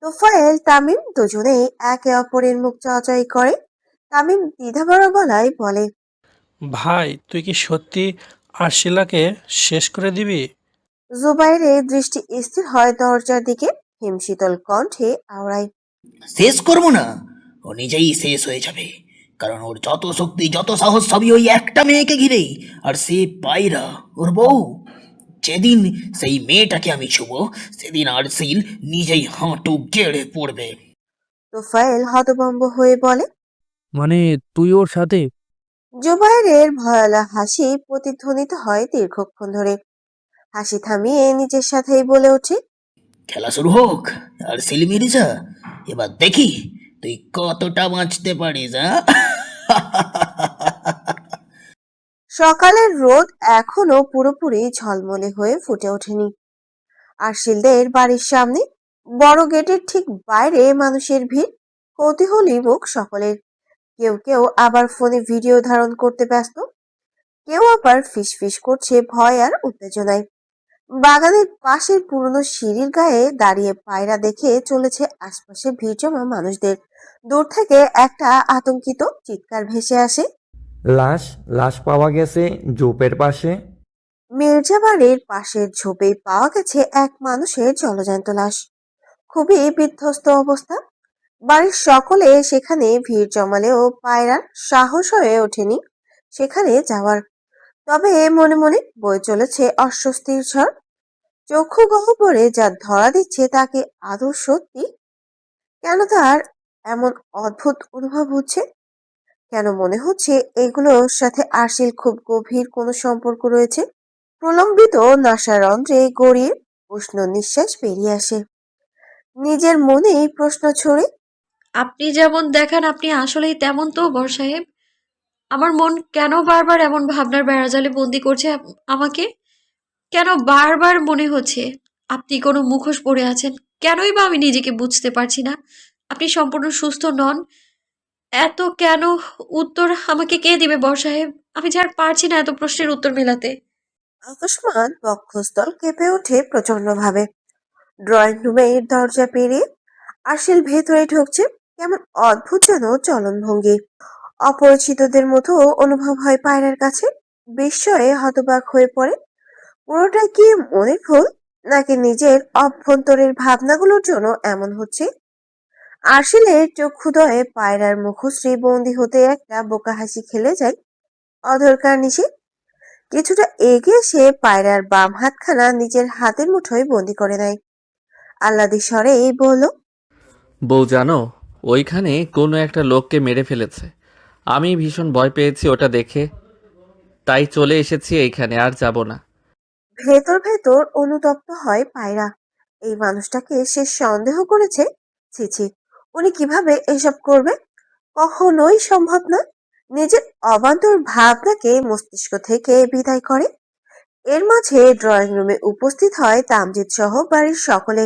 তোফায়েল তামিম দুজনেই একে অপরের মুখ চাওয়াচাই করে। তামিম দ্বিধাভরা গলায় বলে, ভাই তুই কি সত্যি আরশিলাকে শেষ করে দিবি? জুবাইরের দৃষ্টি স্থির হয় দরজার দিকে। হিমশীতল কণ্ঠে আওড়ায়, শেষ করবো না, ও নিজেই শেষ হয়ে যাবে। কারণ ওর যত শক্তি যত সাহস সবই ওই একটা মেয়েকে ঘিরেই, আর সে পায়রা, ওর বউ। যেদিন সেই মেয়েটাকে আমি ছুবো সেদিন আরসিল নিজেই হাঁটু গেড়ে পড়বে। তোফায়েল হতভম্ব হয়ে বলে। মানে তুই ওর সাথে? জুবাইরের ভয়ালা হাসি প্রতিধ্বনিত হয় দীর্ঘক্ষণ ধরে। হাসি থামিয়ে নিজের সাথেই বলে ওঠে, খেলা শুরু হোক আরসিল মির্জা, এবার দেখি তুই কতটা বাঁচতে পারিস। সকালের রোদ এখনো পুরোপুরি ঝলমলে হয়ে ফুটে ওঠেনি। আরশিলদের বাড়ির সামনে বড় গেটের ঠিক বাইরে মানুষের ভিড়, কৌতূহলী মুখ সকলের। কেউ কেউ আবার ফোনে ভিডিও ধারণ করতে ব্যস্ত, কেউ আবার ফিসফিস করছে ভয় আর উত্তেজনায়। বাগানের পাশের পুরনো সিঁড়ির গায়ে দাঁড়িয়ে পায়রা দেখে চলেছে আশপাশে ভিড় জমা মানুষদের। দূর থেকে একটা আতঙ্কিত চিৎকার ভেসে আসে। লাশ লাশ পাওয়া গেছে জোপের পাশে। মির্জা বাড়ির পাশের ঝোপে পাওয়া গেছে এক মানুষের জলজ্যান্ত লাশ, খুবই বিধ্বস্ত অবস্থা। বাড়ির সকলে সেখানে ভিড় জমালেও পায়রার সাহস হয়ে ওঠেনি সেখানে যাওয়ার। তবে মনে মনে বয়ে চলেছে অস্বস্তির ঝড়। চক্ষু গহ্বরে যা ধরা দিচ্ছে তাকে আদৌ সত্যি? কেন তার এমন অদ্ভুত অনুভব হচ্ছে? কেন মনে হচ্ছে এগুলোর সাথে আরশিল খুব গভীর কোনো সম্পর্ক রয়েছে? প্রলম্বিত নাসারন্ধ্রে গড়িয়ে উষ্ণ নিঃশ্বাস বেরিয়ে আসে। নিজের মনেই প্রশ্ন ছড়ে, আপনি যেমন দেখান আপনি আসলেই তেমন তো বর সাহেব। আমার মন কেন বারবার এমন ভাবনার বেড়াজালে বন্দি করছে আমাকে? কেন বারবার মনে হচ্ছে আপনি কোনো মুখোশ পরে আছেন? কেনই বা আমি নিজেকে বুঝতে পারছি না? আপনি সম্পূর্ণ সুস্থ নন। এত কেন উত্তর আমাকে কে দিবে বর সাহেব? আমি যার পারছি না এত প্রশ্নের উত্তর মেলাতে। অকস্মাৎ বক্ষস্থল কেঁপে ওঠে প্রচন্ডভাবে। ড্রয়িং রুমের দরজা পেরিয়ে আরশিল ভেতরে ঢুকছে। কেমন অদ্ভুত যেন চলনভঙ্গি, অপরিচিতদের মতো অনুভব হয় পায়রার কাছে। বিস্ময়ে হতবাক হয়ে পড়ে। পুরোটা কি মনের ভুল, নাকি নিজের অভ্যন্তরের ভাবনাগুলোর জন্য এমন হচ্ছে? আরশিলের চক্ষুদয়ে পায়রার মুখশ্রী বন্দি হতে একটা বোকা হাসি খেলে যায় অধরকার নিচে। কিছুটা এগিয়ে সে পায়রার বাম হাতখানা নিজের হাতের মুঠোয় বন্দি করে নেয়। আহ্লাদি স্বরে বলল, বউ জানো, ওইখানে কোনো একটা লোককে মেরে ফেলেছে। আমি ভীষণ ভয় পেয়েছি ওটা দেখে, তাই চলে এসেছি এইখানে, আর যাব না। ভেতর ভেতর অনুতপ্ত হয় পায়রা। এই মানুষটাকে সে সন্দেহ করেছে। ছি ছি, উনি কিভাবে এসব করবে? কখনোই সম্ভব না। নিজের অবান্তর ভাবনাকে মস্তিষ্ক থেকে বিদায় করে। এর মাঝে ড্রয়িং রুমে উপস্থিত হয় তামজিৎ সহ বাড়ির সকলে।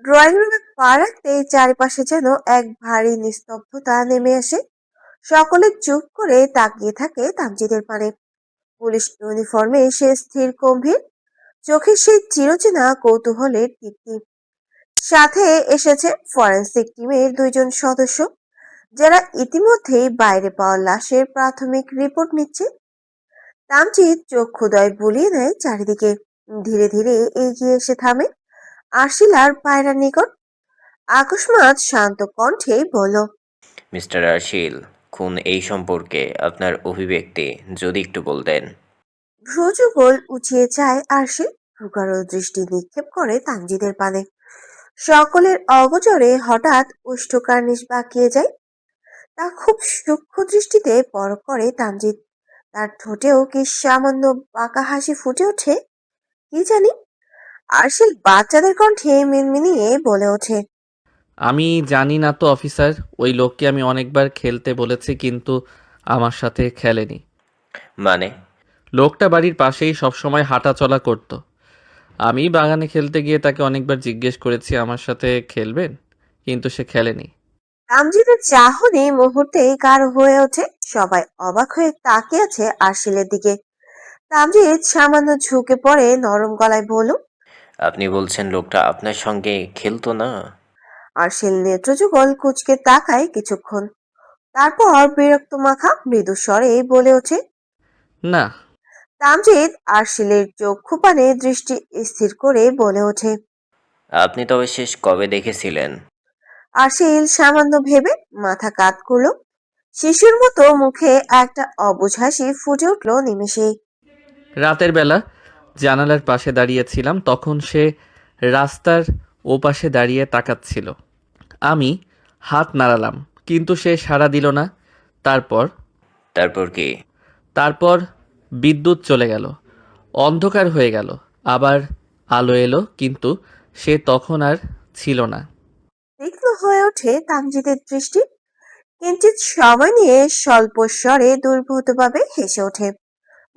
ড্রয়িং রুমে পা রাখতেই চারিপাশে যেন এক ভারী নিস্তব্ধতা নেমে আসে। সকলে চুপ করে তাকিয়ে থাকে তামজিদের পানে। পুলিশ ইউনিফর্মে সে স্থির গম্ভীর, চোখে সেই চিরচেনা কৌতূহলের দীপ্তি। সাথে এসেছে ফরেনসিক টিমের 2 জন সদস্য, যারা ইতিমধ্যেই বাইরে পাওয়া লাশের প্রাথমিক রিপোর্ট নিচ্ছে। তামজিৎ চক্ষুদয় বুলিয়ে নেয় চারিদিকে, ধীরে ধীরে এগিয়ে এসে থামে আরশিল আর পায়রার নিকট। আকস্মাৎ শান্ত কণ্ঠে বলল, মিস্টার আরশিল, খুন এই সম্পর্কে আপনার অভিব্যক্তি যদি একটু বলতেন। ভ্রুযুগল উঁচিয়ে চায় আরশিল, প্রগাঢ় দৃষ্টি নিক্ষেপ করে তামজিদের পানে। সকলের অগোচরে হঠাৎ উষ্ঠকার্নিশ বাঁকিয়ে যায়। তা খুব সূক্ষ্ম দৃষ্টিতে পরখ করে তামজিৎ। তার ঠোঁটেও কি সামান্য বাঁকা হাসি ফুটে ওঠে কি জানি। আরশিল বাচ্চাদের কণ্ঠে মিনমিনিয়ে বলে ওঠে, আমি জানি না তো অফিসার, ওই লোককে আমি অনেকবার খেলতে বলেছি কিন্তু আমার সাথে খেলেনি। মানে? লোকটা বাড়ির পাশেই সবসময় হাঁটা চলা করতো। আমি বাগানে খেলতে গিয়ে তাকে অনেকবার জিজ্ঞেস করেছি আমার সাথে খেলবেন, কিন্তু সে খেলেনি। তামজিদের চাহনি মুহূর্তেই গাঢ় হয়ে ওঠে। সবাই অবাক হয়ে তাকিয়ে আছে আরশিলের দিকে। তামজিদ সামান্য ঝুঁকে পড়ে নরম গলায় বলল, আপনি বলছেন লোকটা আপনার সঙ্গে খেলতো না? আরশিল নেত্রযুগল কুঁচকে তাকায় কিছুক্ষণ, তারপর বিরক্ত মাখা মৃদু স্বরে বলে ওঠে, না। তামজিৎ আরশিলের চক্ষু পানে দৃষ্টি স্থির করে বলে ওঠে। আপনি তবে শেষ কবে দেখেছিলেন? আরশিল সামান্য ভেবে মাথা কাত করল। শিশুর মতো মুখে একটা অবুঝ হাসি ফুটে উঠল নিমেষেই। রাতের বেলা জানালার পাশে দাঁড়িয়েছিলাম, তখন সে রাস্তার ওপাশে দাঁড়িয়ে তাকাচ্ছিল। আমি হাত নাড়ালাম, কিন্তু সে সাড়া দিল না। তারপর তারপর কি? তারপর বিদ্যুৎ চলে গেল, অন্ধকার হয়ে গেল, আবার আলো এলো, কিন্তু সে তখন আর ছিল না। তীক্ষ্ণ হয়ে ওঠে তামজিদের দৃষ্টি। কিঞ্চিত সময় নিয়ে স্বল্প স্বরে দুর্বোধভাবে হেসে ওঠে।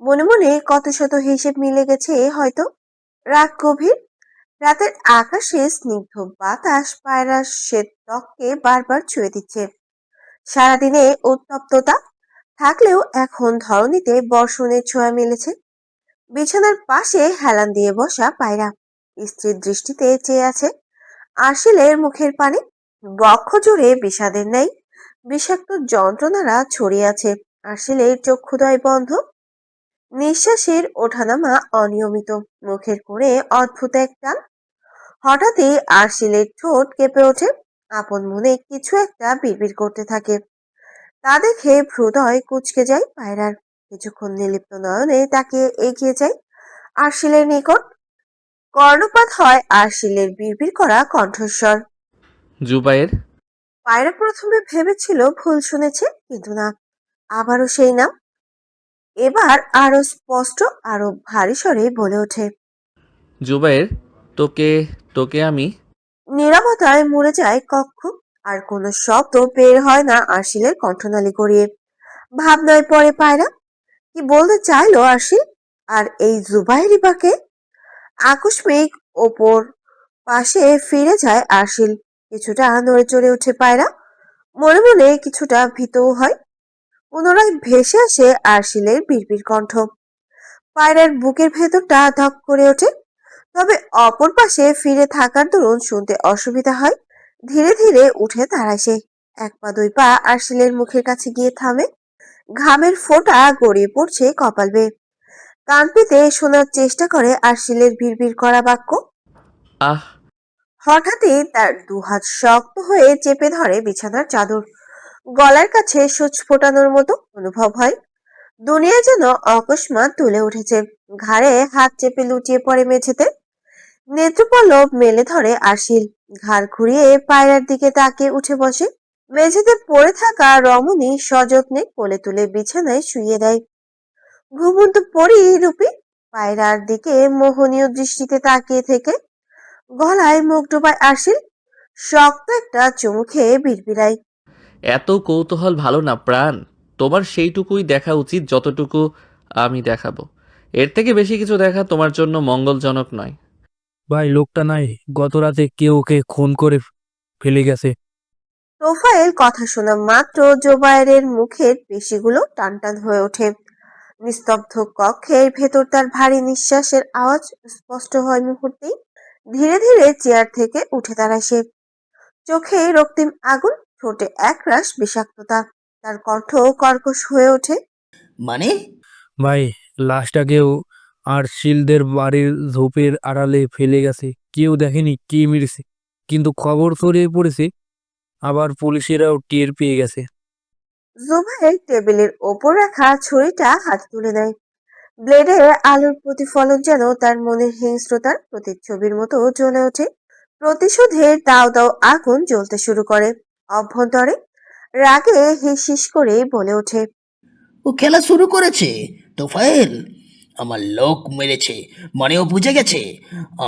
মনে মনে কত শত হিসেব মিলে গেছে হয়তো। রাত গভীর। রাতের আকাশে স্নিগ্ধ বাতাস পায়রার শ্বেত ত্বককে বারবার ছুঁয়ে দিচ্ছে। সারাদিনে উত্তপ্ততা থাকলেও এখন ধরণীতে বর্ষণের ছোঁয়া মিলেছে। বিছানার পাশে হেলান দিয়ে বসা পায়রা স্ত্রীর দৃষ্টিতে চেয়ে আছে। আরশিলের মুখের পানে বক্ষ জুড়ে বিষাদের ন্যায় বিষাক্ত যন্ত্রণারা ছড়িয়ে আছে। আরশিলের চক্ষুদ্বয় বন্ধ, নিঃশ্বাসের ওঠানামা অনিয়মিত, মুখের কোণে অদ্ভুত এক টান। হঠাৎই আরশিলের ঠোঁট কেঁপে ওঠে। আপন মনে কিছু একটা বিড়বিড় করতে থাকে। তা দেখে ভ্রুদয় কুঁচকে যায় পায়রার। কিছুক্ষণ নির্লিপ্ত নয়নে তাকিয়ে এগিয়ে যায় আরশিলের নিকট। কর্ণপাত হয় আরশিলের বিড়বিড় করা কণ্ঠস্বর। জুবায়ের। পায়রা প্রথমে ভেবেছিল ভুল শুনেছে, কিন্তু না, আবারও সেই নাম। এবার আরো স্পষ্ট, আরো ভারী স্বরে বলে ওঠে। জুবায়ের, তোকে তোকে আমি। নীরবতায় মুড়ে যায় কক্ষ। আর কোনো শব্দ বের হয় না আরশিলের কণ্ঠনালী গড়িয়ে। ভাবনায় পড়ে পায়রা। কি বলতে চাইলো আরশিল? আর এই জুবাইরি বাকে? আকস্মিক ওপর পাশে ফিরে যায় আরশিল। কিছুটা নড়ে চড়ে ওঠে পায়রা। মনে মনে কিছুটা ভীতও হয়। পুনরায় ভেসে আসে আরশিলের বিড়বিড় কণ্ঠ। পায়রার বুকের ভেতরটা ধক করে ওঠে। তবে অপর পাশে ফিরে থাকার দরুন শুনতে অসুবিধা হয়। ধীরে ধীরে উঠে দাঁড়ায় সে। এক পা দুই পা আরশিলের মুখের কাছে গিয়ে থামে। ঘামের ফোঁটা গড়িয়ে পড়ছে কপাল বেয়ে। কান পেতে শোনার চেষ্টা করে আরশিলের বিড়বিড় করা বাক্য। আহ! হঠাৎই তার দুহাত শক্ত হয়ে চেপে ধরে বিছানার চাদর। গলার কাছে সূচ ফোটানোর মতো অনুভব হয়। দুনিয়া যেন অকস্মাৎ তুলে উঠেছে। ঘাড়ে হাত চেপে লুটিয়ে পড়ে মেঝেতে। নেত্রপল্লব মেলে ধরে আরশিল। ঘাড় ঘুরিয়ে পায়রার দিকে তাকিয়ে উঠে বসে। মেঝেতে পড়ে থাকা রমণী সযত্নে কোলে তুলে বিছানায় শুইয়ে দেয়। ঘুমন্ত পরি রূপী পায়রার দিকে মোহনীয় দৃষ্টিতে তাকিয়ে থেকে গলায় মুখ ডোবায় আরশিল। শক্ত একটা চুমু খেয়ে বিড়বিড়ায়। এত কৌতূহল ভালো না প্রাণ। তোমার সেইটুকুই দেখা উচিত যতটুকু আমি দেখাবো। এর থেকে বেশি কিছু দেখা তোমার জন্য মঙ্গলজনক নয়। ভাই, লোকটা নাই গত রাতে কেউ ওকে খুন করে ফেলে গেছে। তোফায়েল কথা শোনা মাত্র জোবায়েরের মুখের পেশিগুলো টানটান হয়ে ওঠে। নিস্তব্ধ কক্ষের ভেতর তার ভারী নিঃশ্বাসের আওয়াজ স্পষ্ট হয় মুহূর্তেই। ধীরে ধীরে চেয়ার থেকে উঠে দাঁড়ায় সে। চোখে রক্তিম আগুন, ঠোঁটে একরাশ বিষাক্ততা। তার কণ্ঠ কর্কশ হয়ে ওঠে। মানে? ভাই, লাশটাকেও আর শিলদের বাড়ির ঝোপের আড়ালে ফেলে গেছে। কেউ দেখেনি কে মেরেছে, কিন্তু খবর ছড়িয়ে পড়েছে। আবার পুলিশেরাও টের পেয়ে গেছে। জুবাইর টেবিলের ওপর রাখা ছুরিটা হাতে তুলে নেয়। ব্লেডে আলোর প্রতিফলন যেন তার মনের হিংস্রতার প্রতিচ্ছবির মতো জ্বলে ওঠে। প্রতিশোধের দাও দাও আগুন জ্বলতে শুরু করে অভ্যন্তরে। রাগে হিস করে বলে ওঠে। ও খেলা শুরু করেছে। তোফায়েল আমার লোক মেরেছে, মানে ও বুঝে গেছে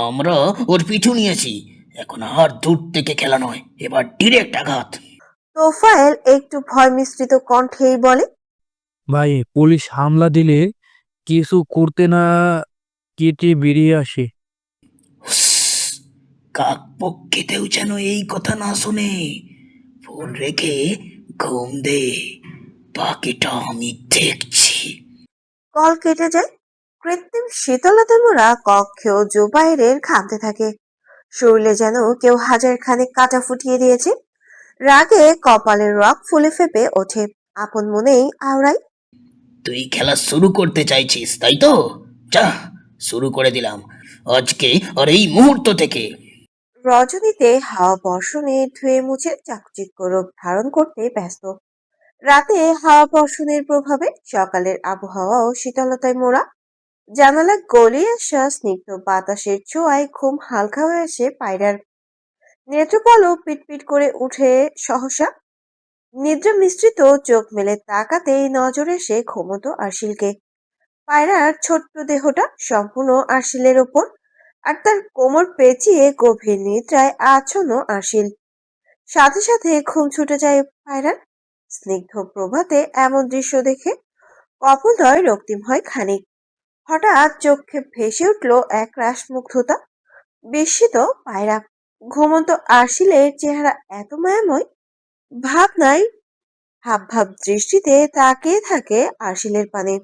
আমরা ওর পিছু নিয়েছি। এখন আর দূর থেকে খেলা নয়, এবার ডিরেক্ট আঘাত। তোফায়েল একটু ভয় মিশ্রিত কণ্ঠেই বলে। ভাই, পুলিশ হামলা দিলে কিছু করতে না কেটে বেরিয়ে আসে। কাক পক্ষেতেও যেন এই কথা না শুনে। ফোন রেখে ঘুম দে, বাকিটা আমি দেখছি। কল কেটে যায়। কৃত্রিম শীতলতা মোড়া কক্ষেও জুবাইরের ঘামতে থাকে। শরীরে যেন কেউ হাজার খানেক কাঁটা ফুটিয়ে দিয়েছে। রাগে কপালের রক ফুলে ফেপে ওঠে। আপন মনেই আওড়ায়। তুই খেলা শুরু করতে চাইছিস তাই তো? যা, শুরু করে দিলাম আজকে আর এই মুহূর্ত থেকে। রজনীতে হাওয়া বর্ষণে ধুয়ে মুছে চাকচিক্য রূপ ধারণ করতে ব্যস্ত। রাতে হাওয়া বর্ষণের প্রভাবে সকালের আবহাওয়াও শীতলতায় মোড়া। জানালা গলিয়ে আসা স্নিগ্ধ বাতাসের ছোঁয়ায় ঘুম হালকা হয়ে আসে পায়রার। নেত্রপলক পিটপিট করে উঠে সহসা। নিদ্রা মিশ্রিত চোখ মেলে তাকাতেই নজরে এসে ঘুমন্ত আরশিলকে। পায়রার ছোট্ট দেহটা সম্পূর্ণ আরশিলের ওপর, আর তার কোমর পেঁচিয়ে গভীর নিদ্রায় আচ্ছন্ন আরশিল। সাথে সাথে ঘুম ছুটে যায় পায়রার। স্নিগ্ধ প্রভাতে এমন দৃশ্য দেখে কপোলদ্বয় রক্তিম হয় খানিক। হঠাৎ চোখে ভেসে উঠল এক রাস মুগ্ধতা। বিস্মিত পায়রা। ঘুমন্ত আরশিলের চেহারা এত মায়াময়। ভাবনায় হাব ভাব দৃষ্টিতে তাকিয়ে থাকে আরশিলের পানে।